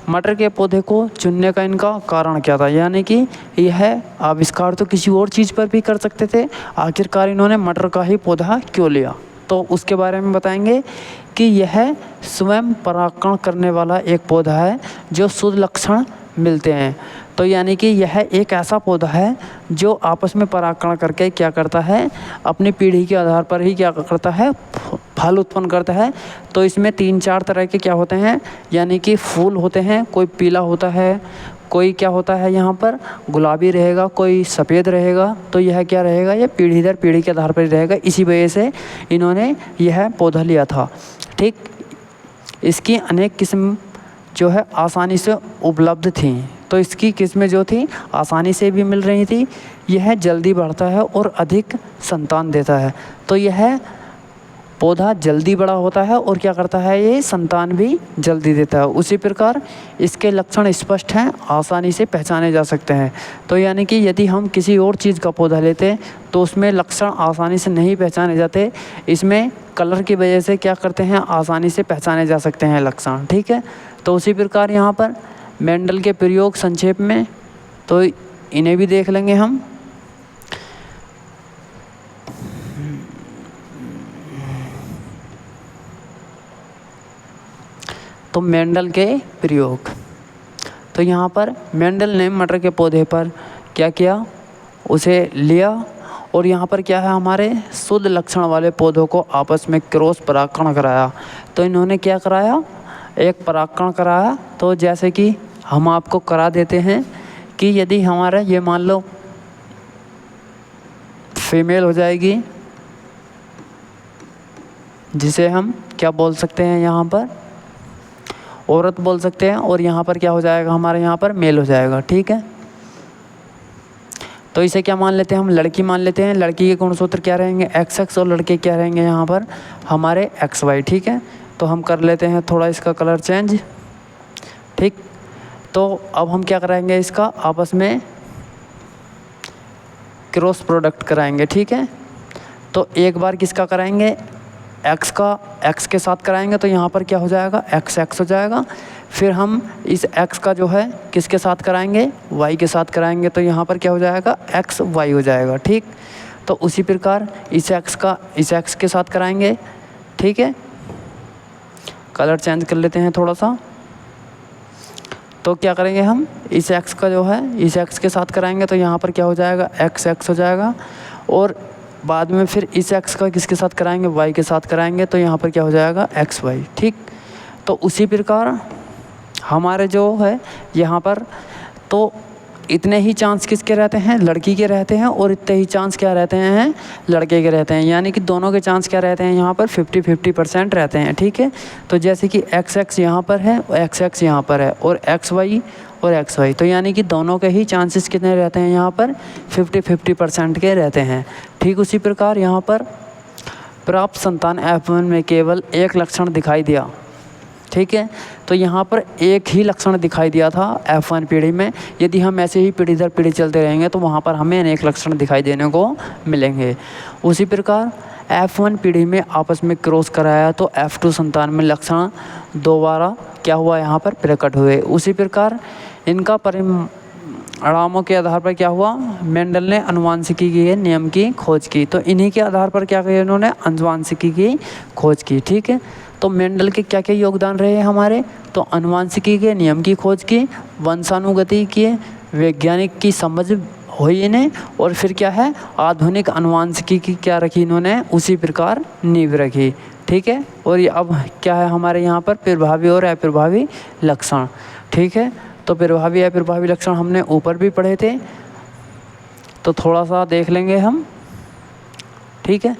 Speaker 1: मटर के पौधे को चुनने का इनका कारण क्या था, यानी कि यह आविष्कार तो किसी और चीज़ पर भी कर सकते थे, आखिरकार इन्होंने मटर का ही पौधा क्यों लिया, तो उसके बारे में बताएंगे कि यह स्वयं परागण करने वाला एक पौधा है जो शुद्ध लक्षण मिलते हैं। तो यानी कि यह एक ऐसा पौधा है जो आपस में परागण करके क्या करता है, अपनी पीढ़ी के आधार पर ही क्या करता है, फल उत्पन्न करता है। तो इसमें 3-4 तरह के क्या होते हैं, यानी कि फूल होते हैं, कोई पीला होता है, कोई क्या होता है यहाँ पर गुलाबी रहेगा, कोई सफ़ेद रहेगा। तो यह क्या रहेगा, यह पीढ़ी दर पीढ़ी के आधार पर रहेगा, इसी वजह से इन्होंने यह पौधा लिया था, ठीक। इसकी अनेक किस्म जो है आसानी से उपलब्ध थी, तो इसकी किस्में जो थी आसानी से भी मिल रही थी। यह जल्दी बढ़ता है और अधिक संतान देता है। तो यह पौधा जल्दी बड़ा होता है और क्या करता है, ये संतान भी जल्दी देता है। उसी प्रकार इसके लक्षण स्पष्ट हैं, आसानी से पहचाने जा सकते हैं। तो यानी कि यदि हम किसी और चीज़ का पौधा लेते हैं तो उसमें लक्षण आसानी से नहीं पहचाने जाते, इसमें कलर की वजह से क्या करते हैं, आसानी से पहचाने जा सकते हैं लक्षण। ठीक है, तो उसी प्रकार यहाँ पर मेंडल के प्रयोग संक्षेप में तो इन्हें भी देख लेंगे हम। तो मेंडल के प्रयोग, तो यहाँ पर मेंडल ने मटर के पौधे पर क्या किया, उसे लिया और यहाँ पर क्या है, हमारे शुद्ध लक्षण वाले पौधों को आपस में क्रॉस परागण कराया। तो इन्होंने क्या कराया, एक परागण कराया। तो जैसे कि हम आपको करा देते हैं कि यदि हमारा ये मान लो फीमेल हो जाएगी, जिसे हम क्या बोल सकते हैं, यहाँ पर औरत बोल सकते हैं, और यहाँ पर क्या हो जाएगा, हमारे यहाँ पर मेल हो जाएगा। ठीक है, तो इसे क्या मान लेते हैं, हम लड़की मान लेते हैं। लड़की के गुणसूत्र क्या रहेंगे, XX, और लड़के क्या रहेंगे यहाँ पर हमारे XY। ठीक है, तो हम कर लेते हैं थोड़ा इसका कलर चेंज। ठीक, तो अब हम क्या कराएंगे, इसका आपस में क्रॉस प्रोडक्ट कराएंगे। ठीक है, तो एक बार किसका कराएंगे, X का X के साथ कराएंगे, तो यहाँ पर क्या हो जाएगा, XX हो जाएगा। फिर हम इस X का जो है किसके साथ कराएंगे, Y के साथ कराएंगे, तो यहाँ पर क्या हो जाएगा, XY हो जाएगा। ठीक, तो उसी प्रकार इस X का इस X के साथ कराएंगे। ठीक है, कलर चेंज कर लेते हैं थोड़ा सा। तो क्या करेंगे, हम इस X का जो है इस X के साथ कराएंगे, तो यहाँ पर क्या हो जाएगा, XX हो जाएगा। और बाद में फिर इस X का किसके साथ कराएंगे, Y के साथ कराएंगे, तो यहाँ पर क्या हो जाएगा, XY। ठीक, तो उसी प्रकार हमारे जो है यहाँ पर तो इतने ही चांस किसके रहते हैं, लड़की के रहते हैं, और इतने ही चांस क्या रहते हैं, लड़के के रहते हैं। यानी कि दोनों के चांस क्या रहते हैं, यहाँ पर 50-50% रहते हैं। ठीक है, तो जैसे कि XX यहाँ पर है, XX यहाँ पर है, और XY और XY, तो यानी कि दोनों के ही चांसेस कितने रहते हैं, यहाँ पर 50-50% के रहते हैं। ठीक, उसी प्रकार यहाँ पर प्राप्त संतान F1 में केवल एक लक्षण दिखाई दिया। ठीक है, तो यहाँ पर एक ही लक्षण दिखाई दिया था F1 पीढ़ी में। यदि हम ऐसे ही पीढ़ी दर पीढ़ी चलते रहेंगे तो वहाँ पर हमें अनेक लक्षण दिखाई देने को मिलेंगे। उसी प्रकार F1 पीढ़ी में आपस में क्रॉस कराया तो F2 संतान में लक्षण दोबारा क्या हुआ, यहाँ पर प्रकट हुए। उसी प्रकार इनका परिणामों के आधार पर क्या हुआ, मेंडल ने आनुवंशिकी के नियम की खोज की। तो इन्हीं के आधार पर क्या किया, इन्होंने आनुवंशिकी की खोज की। ठीक है, तो मेंडल के क्या क्या योगदान रहे हैं हमारे, तो आनुवंशिकी के नियम की खोज की, वंशानुगति की वैज्ञानिक की समझ हुई इन्हें, और फिर क्या है, आधुनिक आनुवंशिकी की क्या रखी इन्होंने, उसी प्रकार नींव रखी। ठीक है, और ये अब क्या है हमारे यहाँ पर प्रभावी और अप्रभावी लक्षण। ठीक है, तो प्रभावी अप्रभावी लक्षण हमने ऊपर भी पढ़े थे, तो थोड़ा सा देख लेंगे हम। ठीक है,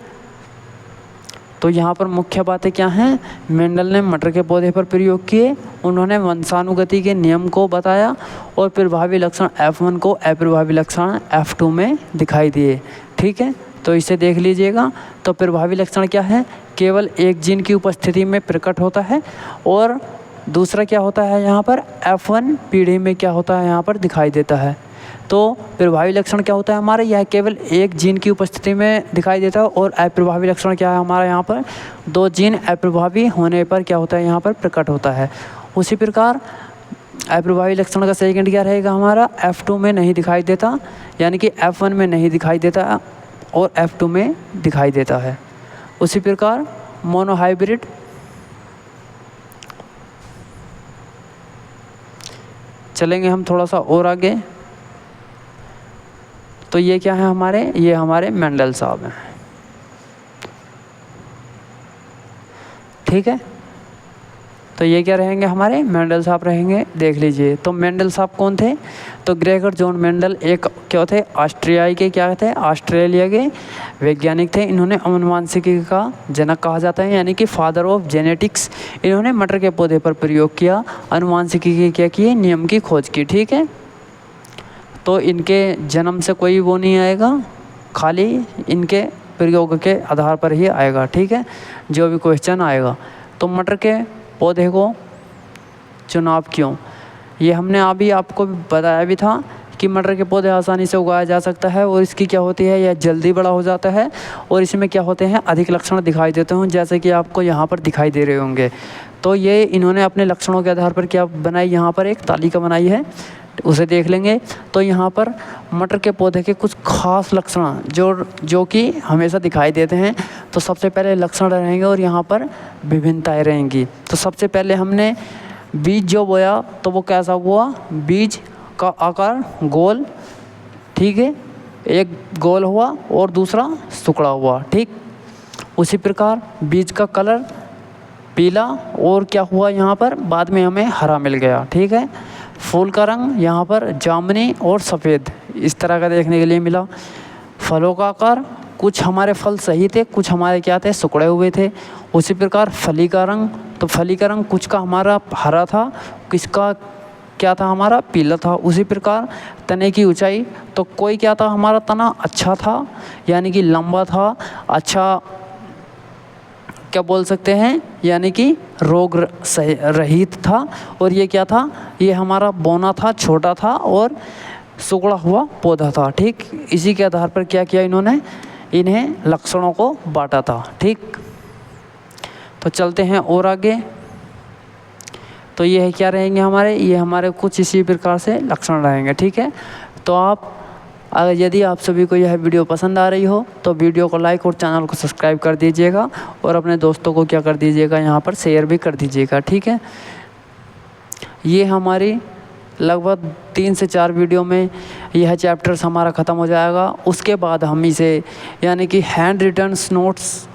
Speaker 1: तो यहाँ पर मुख्य बातें क्या हैं, मेंडल ने मटर के पौधे पर प्रयोग किए, उन्होंने वंशानुगति के नियम को बताया, और प्रभावी लक्षण F1 को अप्रभावी लक्षण F2 में दिखाई दिए। ठीक है, तो इसे देख लीजिएगा। तो प्रभावी लक्षण क्या है, केवल एक जीन की उपस्थिति में प्रकट होता है, और दूसरा क्या होता है, यहाँ पर F1 पीढ़ी में क्या होता है, यहाँ पर दिखाई देता है। तो प्रभावी लक्षण क्या होता है हमारे, यह केवल एक जीन की उपस्थिति में दिखाई देता है, और अप्रभावी लक्षण क्या है हमारा, यहाँ पर दो जीन अप्रभावी होने पर क्या होता है, यहाँ पर प्रकट होता है। उसी प्रकार अप्रभावी लक्षण का सेकंड क्या रहेगा हमारा, F2 में नहीं दिखाई देता, यानी कि F1 में नहीं दिखाई देता और F2 में दिखाई देता है। उसी प्रकार मोनोहाइब्रिड, चलेंगे हम थोड़ा सा और आगे। तो ये क्या है हमारे, ये हमारे मेंडल साहब हैं। ठीक है, तो ये क्या रहेंगे हमारे, मेंडल साहब रहेंगे। देख लीजिए, तो मेंडल साहब कौन थे, तो ग्रेगर जॉन मेंडल एक क्या थे, ऑस्ट्रियाई के क्या थे, ऑस्ट्रेलिया के वैज्ञानिक थे। इन्होंने आनुवंशिकी का जनक कहा जाता है, यानी कि फादर ऑफ जेनेटिक्स। इन्होंने मटर के पौधे पर प्रयोग किया, आनुवंशिकी के क्या किए, नियम की खोज की। ठीक है, तो इनके जन्म से कोई वो नहीं आएगा, खाली इनके प्रयोग के आधार पर ही आएगा, ठीक है, जो भी क्वेश्चन आएगा। तो मटर के पौधे को चुनाव क्यों, ये हमने अभी आपको बताया भी था कि मटर के पौधे आसानी से उगाया जा सकता है और इसकी क्या होती है, यह जल्दी बड़ा हो जाता है और इसमें क्या होते हैं, अधिक लक्षण दिखाई देते हैं, जैसे कि आपको यहाँ पर दिखाई दे रहे होंगे। तो ये इन्होंने अपने लक्षणों के आधार पर क्या बनाई, यहाँ पर एक तालिका बनाई है, उसे देख लेंगे। तो यहाँ पर मटर के पौधे के कुछ खास लक्षण जो कि हमेशा दिखाई देते हैं। तो सबसे पहले लक्षण रहेंगे और यहाँ पर विभिन्नताएँ रहेंगी। तो सबसे पहले हमने बीज जो बोया तो वो कैसा हुआ, बीज का आकार गोल, ठीक है, एक गोल हुआ और दूसरा सुकड़ा हुआ, ठीक। उसी प्रकार बीज का कलर पीला और क्या हुआ, यहाँ पर बाद में हमें हरा मिल गया, ठीक है। फूल का रंग यहाँ पर जामुनी और सफ़ेद इस तरह का देखने के लिए मिला। फलों का आकार, कुछ हमारे फल सही थे, कुछ हमारे क्या थे, सिकुड़े हुए थे। उसी प्रकार फली का रंग, तो फली का रंग कुछ का हमारा हरा था, किसका क्या था, हमारा पीला था। उसी प्रकार तने की ऊंचाई, तो कोई क्या था, हमारा तना अच्छा था, यानी कि लंबा था, अच्छा क्या बोल सकते हैं, यानी कि रोग रहित था। और ये क्या था, ये हमारा बौना था, छोटा था और सुगड़ा हुआ पौधा था, ठीक। इसी के आधार पर क्या किया इन्होंने, इन्हें लक्षणों को बांटा था, ठीक। तो चलते हैं और आगे। तो ये क्या रहेंगे हमारे, ये हमारे कुछ इसी प्रकार से लक्षण रहेंगे, ठीक है। तो आप अगर यदि आप सभी को यह वीडियो पसंद आ रही हो तो वीडियो को लाइक और चैनल को सब्सक्राइब कर दीजिएगा और अपने दोस्तों को क्या कर दीजिएगा, यहाँ पर शेयर भी कर दीजिएगा, ठीक है। ये हमारी लगभग 3 से 4 वीडियो में यह चैप्टर्स हमारा ख़त्म हो जाएगा। उसके बाद हम इसे यानी कि हैंड रिटन नोट्स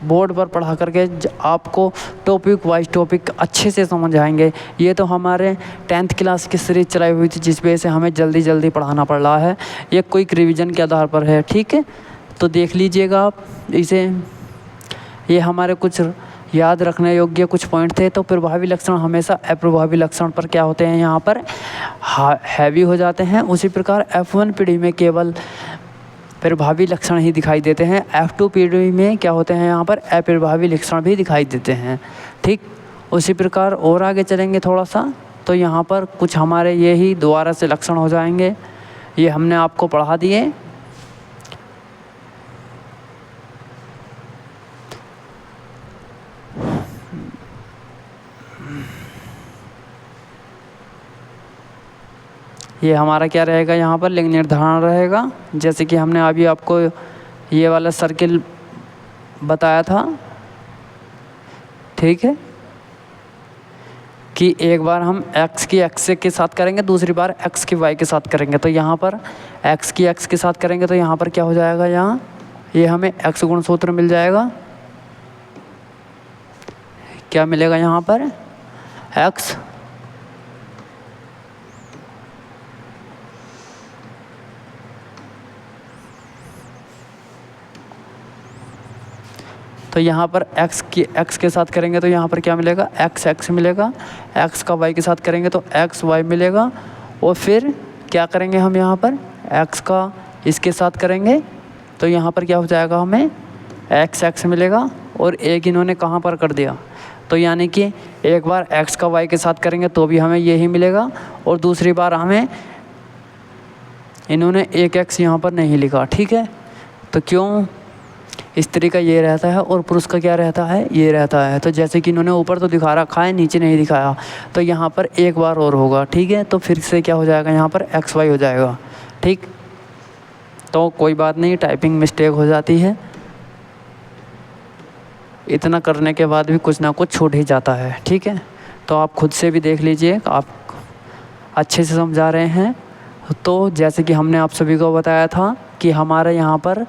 Speaker 1: बोर्ड पर पढ़ा करके आपको टॉपिक वाइज टॉपिक अच्छे से समझ आएंगे। ये तो हमारे 10th क्लास की सीरीज चलाई हुई थी, जिस वजह से हमें जल्दी जल्दी पढ़ाना पड़ रहा है। ये क्विक रिवीजन के आधार पर है, ठीक है। तो देख लीजिएगा आप इसे। ये हमारे कुछ याद रखने योग्य कुछ पॉइंट थे। तो प्रभावी लक्षण हमेशा अप्रभावी लक्षण पर क्या होते हैं, यहाँ पर हैवी हो जाते हैं। उसी प्रकार F1 पीढ़ी में केवल प्रभावी लक्षण ही दिखाई देते हैं, F2 पीढ़ी में क्या होते हैं, यहाँ पर अप्रभावी लक्षण भी दिखाई देते हैं, ठीक। उसी प्रकार और आगे चलेंगे थोड़ा सा, तो यहाँ पर कुछ हमारे ये ही दोबारा से लक्षण हो जाएंगे, ये हमने आपको पढ़ा दिए। ये हमारा क्या रहेगा, यहाँ पर लिंग निर्धारण रहेगा, जैसे कि हमने अभी आपको ये वाला सर्किल बताया था, ठीक है, कि एक बार हम x की x के साथ करेंगे, दूसरी बार x की y के साथ करेंगे। तो यहाँ पर x की x के साथ करेंगे तो यहाँ पर क्या हो जाएगा, यहाँ ये हमें x गुण सूत्र मिल जाएगा। क्या मिलेगा यहाँ पर, x तो यहाँ पर x के साथ करेंगे तो यहाँ पर क्या मिलेगा, x मिलेगा। x का y के साथ करेंगे तो xy मिलेगा। और फिर क्या करेंगे हम यहाँ पर x का इसके साथ करेंगे तो यहाँ पर क्या हो जाएगा, हमें x मिलेगा। और एक इन्होंने कहाँ पर कर दिया, तो यानी कि एक बार x का y के साथ करेंगे तो भी हमें यही मिलेगा और दूसरी बार हमें इन्होंने एक x यहाँ पर नहीं लिखा, ठीक है। तो क्यों, स्त्री का ये रहता है और पुरुष का क्या रहता है, ये रहता है। तो जैसे कि इन्होंने ऊपर तो दिखा रखा है, नीचे नहीं दिखाया, तो यहाँ पर एक बार और होगा, ठीक है। तो फिर से क्या हो जाएगा, यहाँ पर XY हो जाएगा, ठीक। तो कोई बात नहीं, टाइपिंग मिस्टेक हो जाती है, इतना करने के बाद भी कुछ ना कुछ छूट ही जाता है, ठीक है। तो आप खुद से भी देख लीजिए, आप अच्छे से समझा रहे हैं। तो जैसे कि हमने आप सभी को बताया था कि हमारे यहाँ पर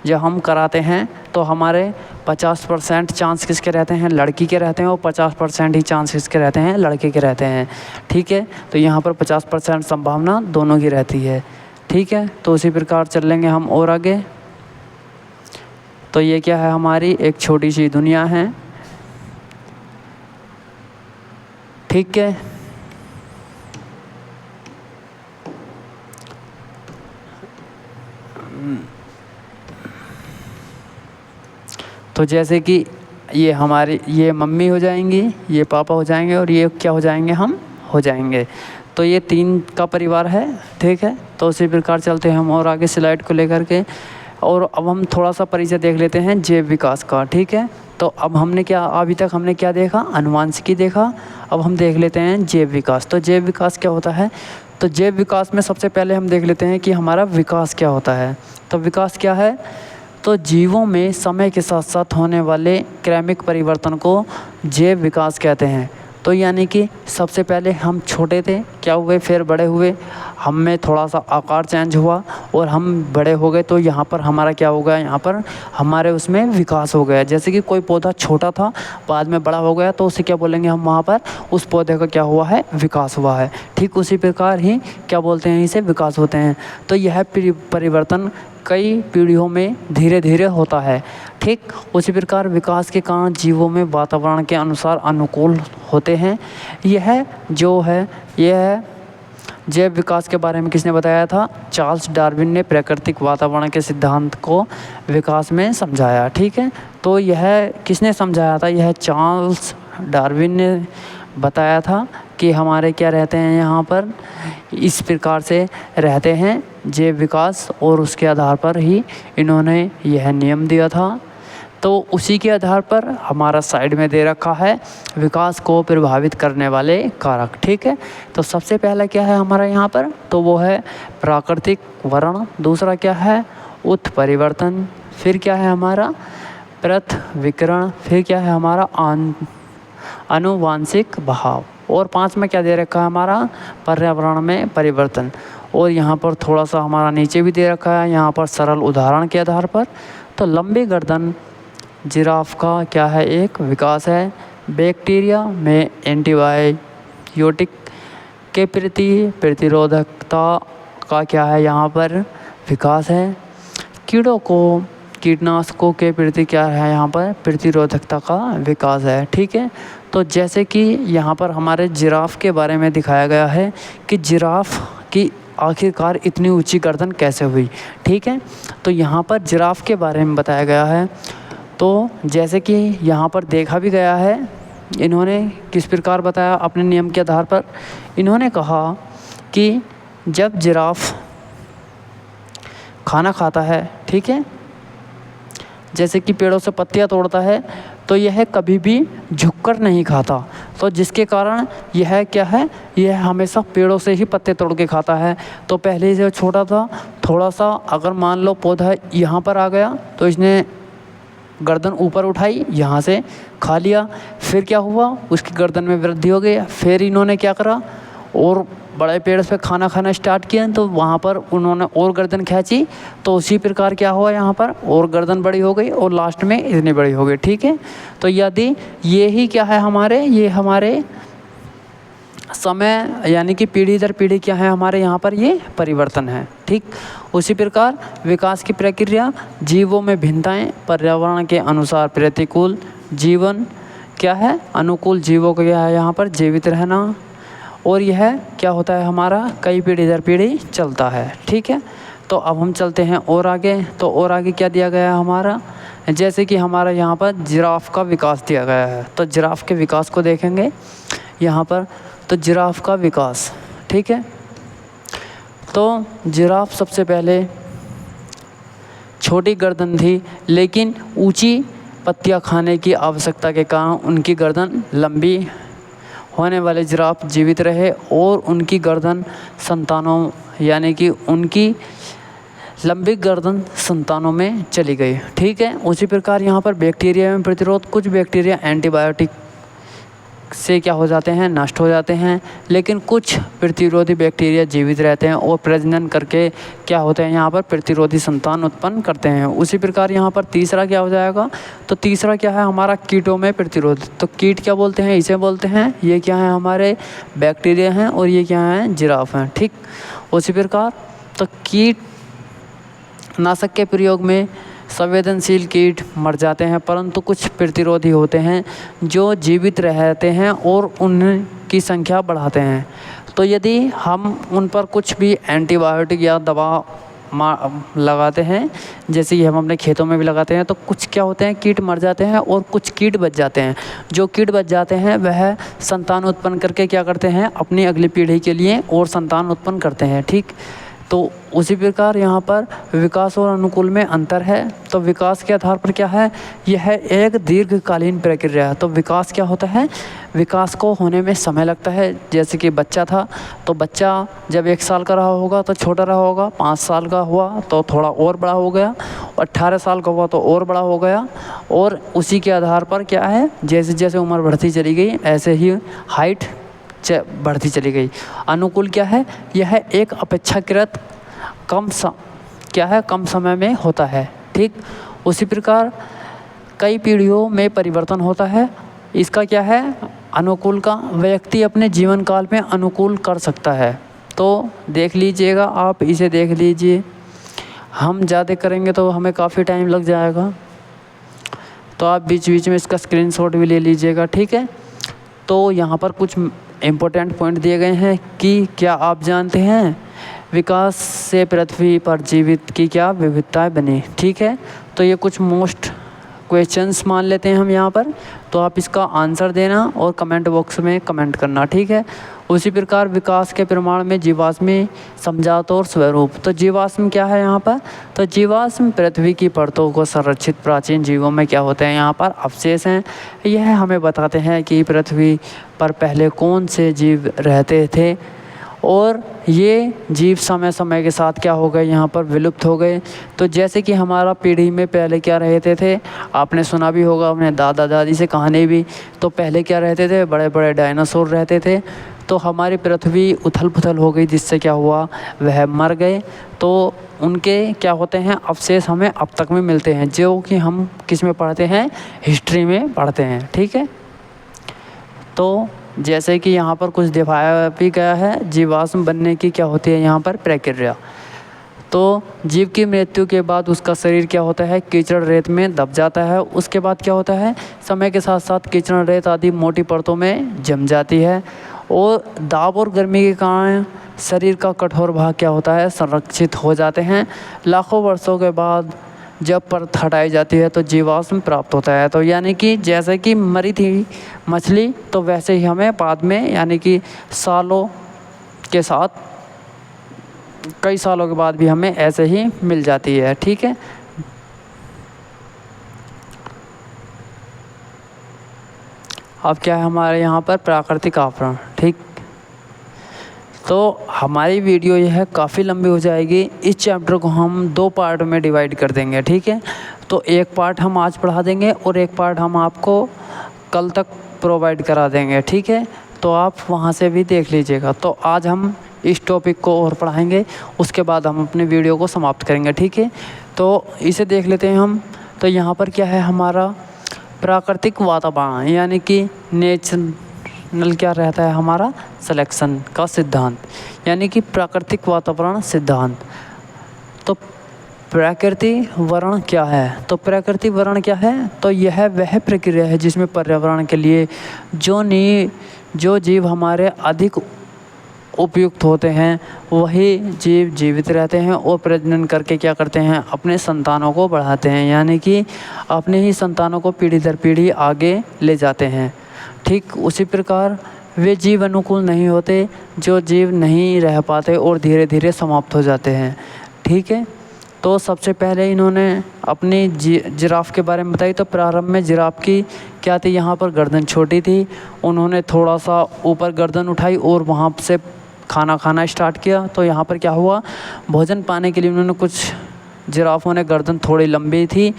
Speaker 1: जब हम कराते हैं तो हमारे 50% चांस किसके रहते हैं, लड़की के रहते हैं, और 50% ही चांस किसके रहते हैं, लड़के के रहते हैं, ठीक है। तो यहाँ पर 50% संभावना दोनों की रहती है, ठीक है। तो उसी प्रकार चल लेंगे हम और आगे। तो ये क्या है, हमारी एक छोटी सी दुनिया है, ठीक है। तो जैसे कि ये मम्मी हो जाएंगी, ये पापा हो जाएंगे और ये क्या हो जाएंगे, हम हो जाएंगे। तो ये 3 का परिवार है, ठीक है। तो उसी प्रकार चलते हैं हम और आगे स्लाइड को लेकर के, और अब हम थोड़ा सा परिचय देख लेते हैं जैव विकास का, ठीक है। तो अब अभी तक हमने क्या देखा, अनुवांशिकी देखा। अब हम देख लेते हैं जैव विकास। तो जैव विकास क्या होता है, तो जैव विकास में सबसे पहले हम देख लेते हैं कि हमारा विकास क्या होता है। तो विकास क्या है, तो जीवों में समय के साथ साथ होने वाले क्रमिक परिवर्तन को जैव विकास कहते हैं। तो यानी कि सबसे पहले हम छोटे थे, क्या हुए, फिर बड़े हुए, हम में थोड़ा सा आकार चेंज हुआ और हम बड़े हो गए। तो यहाँ पर हमारा क्या हो गया, यहाँ पर हमारे उसमें विकास हो गया। जैसे कि कोई पौधा छोटा था, बाद में बड़ा हो गया, तो उसे क्या बोलेंगे हम, वहाँ पर उस पौधे का क्या हुआ है, विकास हुआ है। ठीक उसी प्रकार ही क्या बोलते हैं, इसे विकास होते हैं। तो यह परिवर्तन कई पीढ़ियों में धीरे धीरे होता है। ठीक उसी प्रकार विकास के कारण जीवों में वातावरण के अनुसार अनुकूल होते हैं। यह जैव विकास के बारे में किसने बताया था, चार्ल्स डार्विन ने प्राकृतिक वातावरण के सिद्धांत को विकास में समझाया। ठीक है, तो यह किसने समझाया था, यह चार्ल्स डार्विन ने बताया था कि हमारे क्या रहते हैं, यहाँ पर इस प्रकार से रहते हैं जैव विकास, और उसके आधार पर ही इन्होंने यह नियम दिया था। तो उसी के आधार पर हमारा साइड में दे रखा है विकास को प्रभावित करने वाले कारक। ठीक है, तो सबसे पहला क्या है हमारा यहाँ पर, तो वो है प्राकृतिक वर्ण। दूसरा क्या है, उत्परिवर्तन। फिर क्या है हमारा पृथक्विकरण। फिर क्या है हमारा आनुवांशिक बहाव। और 5 में क्या दे रखा है हमारा, पर्यावरण में परिवर्तन। और यहाँ पर थोड़ा सा हमारा नीचे भी दे रखा है, यहाँ पर सरल उदाहरण के आधार पर। तो लंबी गर्दन जिराफ का क्या है, एक विकास है। बैक्टीरिया में एंटीबायोटिक के प्रति प्रतिरोधकता का क्या है, यहाँ पर विकास है। कीड़ों को कीटनाशकों के प्रति क्या है, यहाँ पर प्रतिरोधकता का विकास है। ठीक है, तो जैसे कि यहाँ पर हमारे जिराफ के बारे में दिखाया गया है कि जिराफ की आखिरकार इतनी ऊंची गर्दन कैसे हुई। ठीक है, तो यहाँ पर जिराफ के बारे में बताया गया है। तो जैसे कि यहाँ पर देखा भी गया है, इन्होंने किस प्रकार बताया, अपने नियम के आधार पर इन्होंने कहा कि जब जिराफ खाना खाता है, ठीक है, जैसे कि पेड़ों से पत्तियाँ तोड़ता है, तो यह कभी भी झुककर नहीं खाता। तो जिसके कारण यह क्या है, यह हमेशा पेड़ों से ही पत्ते तोड़ के खाता है। तो पहले जब छोटा था, थोड़ा सा अगर मान लो पौधा यहाँ पर आ गया, तो इसने गर्दन ऊपर उठाई, यहाँ से खा लिया। फिर क्या हुआ, उसकी गर्दन में वृद्धि हो गई। फिर इन्होंने क्या करा, और बड़े पेड़ पे खाना खाना स्टार्ट किया, तो वहाँ पर उन्होंने और गर्दन खींची। तो उसी प्रकार क्या हुआ, यहाँ पर और गर्दन बड़ी हो गई और लास्ट में इतनी बड़ी हो गई। ठीक है, तो यदि ये ही क्या है ये हमारे समय यानी कि पीढ़ी दर पीढ़ी क्या है हमारे यहाँ पर ये परिवर्तन है। ठीक उसी प्रकार विकास की प्रक्रिया, जीवों में भिन्नताएं, पर्यावरण के अनुसार प्रतिकूल जीवन क्या है, अनुकूल जीवों का क्या है यहाँ पर जीवित रहना। और यह क्या होता है हमारा कई पीढ़ी दर पीढ़ी चलता है। ठीक है, तो अब हम चलते हैं और आगे। तो और आगे क्या दिया गया है हमारा, जैसे कि हमारा यहाँ पर जिराफ का विकास दिया गया है। तो जिराफ के विकास को देखेंगे यहाँ पर। तो जिराफ का विकास, ठीक है, तो जिराफ सबसे पहले छोटी गर्दन थी, लेकिन ऊंची पत्तियां खाने की आवश्यकता के कारण उनकी गर्दन लंबी होने वाले जिराफ जीवित रहे और उनकी गर्दन संतानों यानी कि उनकी लंबी गर्दन संतानों में चली गई। ठीक है, उसी प्रकार यहाँ पर बैक्टीरिया में प्रतिरोध, कुछ बैक्टीरिया एंटीबायोटिक से क्या हो जाते हैं, नष्ट हो जाते हैं, लेकिन कुछ प्रतिरोधी बैक्टीरिया जीवित रहते हैं और प्रजनन करके क्या होते हैं यहाँ पर प्रतिरोधी संतान उत्पन्न करते हैं। उसी प्रकार यहाँ पर तीसरा क्या हो जाएगा, तो तीसरा क्या है हमारा कीटों में प्रतिरोध। तो कीट क्या बोलते हैं, इसे बोलते हैं, ये क्या है हमारे बैक्टीरिया हैं और ये क्या हैं जिराफ हैं। ठीक उसी प्रकार तो कीटनाशक के प्रयोग में संवेदनशील कीट मर जाते हैं, परंतु कुछ प्रतिरोधी होते हैं जो जीवित रहते हैं और उनकी संख्या बढ़ाते हैं। तो यदि हम उन पर कुछ भी एंटीबायोटिक या दवा लगाते हैं, जैसे कि हम अपने खेतों में भी लगाते हैं, तो कुछ क्या होते हैं, कीट मर जाते हैं और कुछ कीट बच जाते हैं। जो कीट बच जाते हैं वह संतान उत्पन्न करके क्या करते हैं, अपनी अगली पीढ़ी के लिए और संतान उत्पन्न करते हैं। ठीक, तो उसी प्रकार यहाँ पर विकास और अनुकूल में अंतर है। तो विकास के आधार पर क्या है, यह एक दीर्घकालीन प्रक्रिया है। तो विकास क्या होता है, विकास को होने में समय लगता है। जैसे कि बच्चा था, तो बच्चा जब 1 साल का रहा होगा तो छोटा रहा होगा, 5 साल का हुआ तो थोड़ा और बड़ा हो गया, 18 साल का हुआ तो और बड़ा हो गया। और उसी के आधार पर क्या है, जैसे जैसे उम्र बढ़ती चली गई ऐसे ही हाइट बढ़ती चली गई। अनुकूल क्या है, यह एक अपेक्षाकृत कम समय में होता है। ठीक, उसी प्रकार कई पीढ़ियों में परिवर्तन होता है। इसका क्या है, अनुकूल का व्यक्ति अपने जीवन काल में अनुकूल कर सकता है। तो देख लीजिएगा, आप इसे देख लीजिए। हम ज़्यादा करेंगे तो हमें काफ़ी टाइम लग जाएगा, तो आप बीच बीच में इसका स्क्रीनशॉट भी ले लीजिएगा। ठीक है, तो यहाँ पर कुछ इम्पोर्टेंट पॉइंट दिए गए हैं कि क्या आप जानते हैं विकास से पृथ्वी पर जीवित की क्या विविधताएं बनी। ठीक है, तो ये कुछ मोस्ट क्वेश्चंस मान लेते हैं हम यहाँ पर, तो आप इसका आंसर देना और कमेंट बॉक्स में कमेंट करना। ठीक है, उसी प्रकार विकास के प्रमाण में जीवाश्मी समझात और स्वरूप। तो जीवाश्म क्या है यहाँ पर, तो जीवाश्म पृथ्वी की परतों को संरक्षित प्राचीन जीवों में क्या होते हैं, यहाँ पर अवशेष हैं। यह हमें बताते हैं कि पृथ्वी पर पहले कौन से जीव रहते थे और ये जीव समय समय के साथ क्या हो गए, यहाँ पर विलुप्त हो गए। तो जैसे कि हमारा पीढ़ी में पहले क्या रहते थे, आपने सुना भी होगा अपने दादा दादी से कहानी भी, तो पहले क्या रहते थे, बड़े बड़े डायनासोर रहते थे। तो हमारी पृथ्वी उथल पुथल हो गई, जिससे क्या हुआ, वह मर गए। तो उनके क्या होते हैं, अवशेष हमें अब तक में मिलते हैं, जो कि हम किस में पढ़ते हैं, हिस्ट्री में पढ़ते हैं। ठीक है, तो जैसे कि यहाँ पर कुछ दिखाया भी गया है, जीवाश्म बनने की क्या होती है यहाँ पर प्रक्रिया। तो जीव की मृत्यु के बाद उसका शरीर क्या होता है, कीचड़ रेत में दब जाता है। उसके बाद क्या होता है, समय के साथ साथ कीचड़ रेत आदि मोटी परतों में जम जाती है और दाब और गर्मी के कारण शरीर का कठोर भाग क्या होता है, संरक्षित हो जाते हैं। लाखों वर्षों के बाद जब परत हटाई जाती है तो जीवाश्म प्राप्त होता है। तो यानी कि जैसे कि मरी थी मछली, तो वैसे ही हमें बाद में यानी कि सालों के साथ, कई सालों के बाद भी हमें ऐसे ही मिल जाती है। ठीक है, अब क्या है हमारे यहाँ पर प्राकृतिक आवरण। ठीक, तो हमारी वीडियो यह काफ़ी लंबी हो जाएगी। इस चैप्टर को हम 2 पार्ट में डिवाइड कर देंगे। ठीक है, तो एक पार्ट हम आज पढ़ा देंगे और एक पार्ट हम आपको कल तक प्रोवाइड करा देंगे। ठीक है, तो आप वहाँ से भी देख लीजिएगा। तो आज हम इस टॉपिक को और पढ़ाएंगे, उसके बाद हम अपने वीडियो को समाप्त करेंगे। ठीक है, तो इसे देख लेते हैं हम। तो यहाँ पर क्या है हमारा प्राकृतिक वातावरण, यानी कि नेचुरल क्या रहता है हमारा, सिलेक्शन का सिद्धांत, यानी कि प्राकृतिक वातावरण सिद्धांत। तो प्रकृति वर्ण क्या है, तो प्रकृति वर्ण क्या है, तो यह वह प्रक्रिया है जिसमें पर्यावरण के लिए जो जीव हमारे अधिक उपयुक्त होते हैं वही जीव जीवित रहते हैं और प्रजनन करके क्या करते हैं, अपने संतानों को बढ़ाते हैं, यानी कि अपने ही संतानों को पीढ़ी दर पीढ़ी आगे ले जाते हैं। ठीक उसी प्रकार वे जीव अनुकूल नहीं होते जो जीव नहीं रह पाते और धीरे धीरे समाप्त हो जाते हैं। ठीक है, तो सबसे पहले इन्होंने अपनी जिराफ के बारे में बताई। तो प्रारंभ में जिराफ की क्या थी, यहाँ पर गर्दन छोटी थी, उन्होंने थोड़ा सा ऊपर गर्दन उठाई और वहाँ से खाना खाना स्टार्ट किया। तो यहाँ पर क्या हुआ, भोजन पाने के लिए उन्होंने कुछ जिराफों ने गर्दन थोड़ी लंबी थी,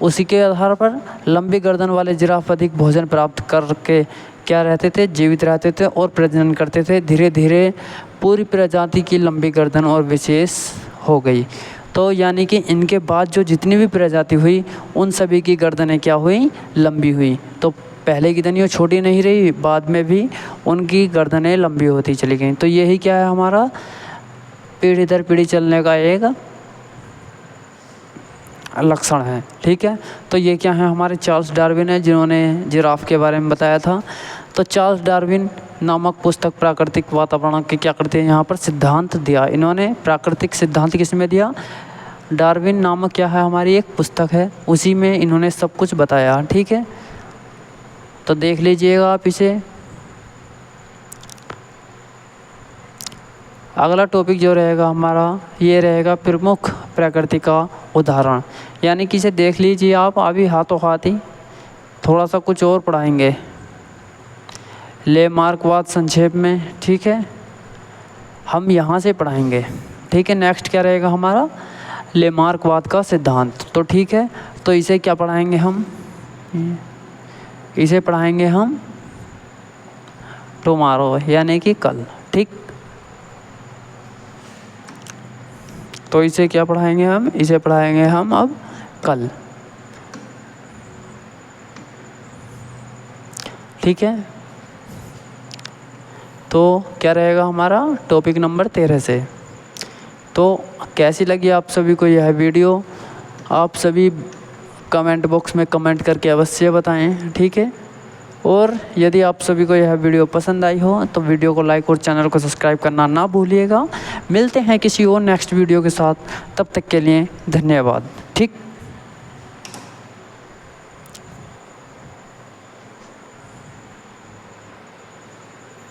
Speaker 1: उसी के आधार पर लंबी गर्दन वाले जिराफ अधिक भोजन प्राप्त करके क्या रहते थे, जीवित रहते थे और प्रजनन करते थे। धीरे धीरे पूरी प्रजाति की लंबी गर्दन और विशेष हो गई। तो यानी कि इनके बाद जो जितनी भी प्रजाति हुई उन सभी की गर्दनें क्या हुई, लंबी हुई। तो पहले की तरह छोटी नहीं रही, बाद में भी उनकी गर्दनें लंबी होती चली गई। तो यही क्या है हमारा पीढ़ी दर पीढ़ी चलने का एक लक्षण है। ठीक है, तो ये क्या है हमारे चार्ल्स डार्विन है जिन्होंने जिराफ के बारे में बताया था। तो चार्ल्स डार्विन नामक पुस्तक प्राकृतिक वातावरण के क्या करते हैं यहाँ पर सिद्धांत दिया। इन्होंने प्राकृतिक सिद्धांत किसमें दिया? डार्विन नामक क्या है हमारी एक पुस्तक है, उसी में इन्होंने सब कुछ बताया। ठीक है, तो देख लीजिएगा आप इसे। अगला टॉपिक जो रहेगा हमारा ये रहेगा प्रमुख प्रकृति का उदाहरण, यानी कि इसे देख लीजिए आप अभी हाथों हाथ ही। थोड़ा सा कुछ और पढ़ाएंगे लेमार्कवाद संक्षेप में। ठीक है, हम यहाँ से पढ़ाएंगे। ठीक है, नेक्स्ट क्या रहेगा हमारा लेमार्कवाद का सिद्धांत। तो ठीक है, तो इसे क्या पढ़ाएंगे हम? इसे पढ़ाएंगे हम टुमारो, यानी कि कल। ठीक, तो इसे क्या पढ़ाएंगे हम? इसे पढ़ाएंगे हम अब कल। ठीक है, तो क्या रहेगा हमारा टॉपिक नंबर 13 से। तो कैसी लगी आप सभी को यह वीडियो? आप सभी कमेंट बॉक्स में कमेंट करके अवश्य बताएं। ठीक है, और यदि आप सभी को यह वीडियो पसंद आई हो तो वीडियो को लाइक और चैनल को सब्सक्राइब करना ना भूलिएगा। मिलते हैं किसी और नेक्स्ट वीडियो के साथ, तब तक के लिए धन्यवाद। ठीक।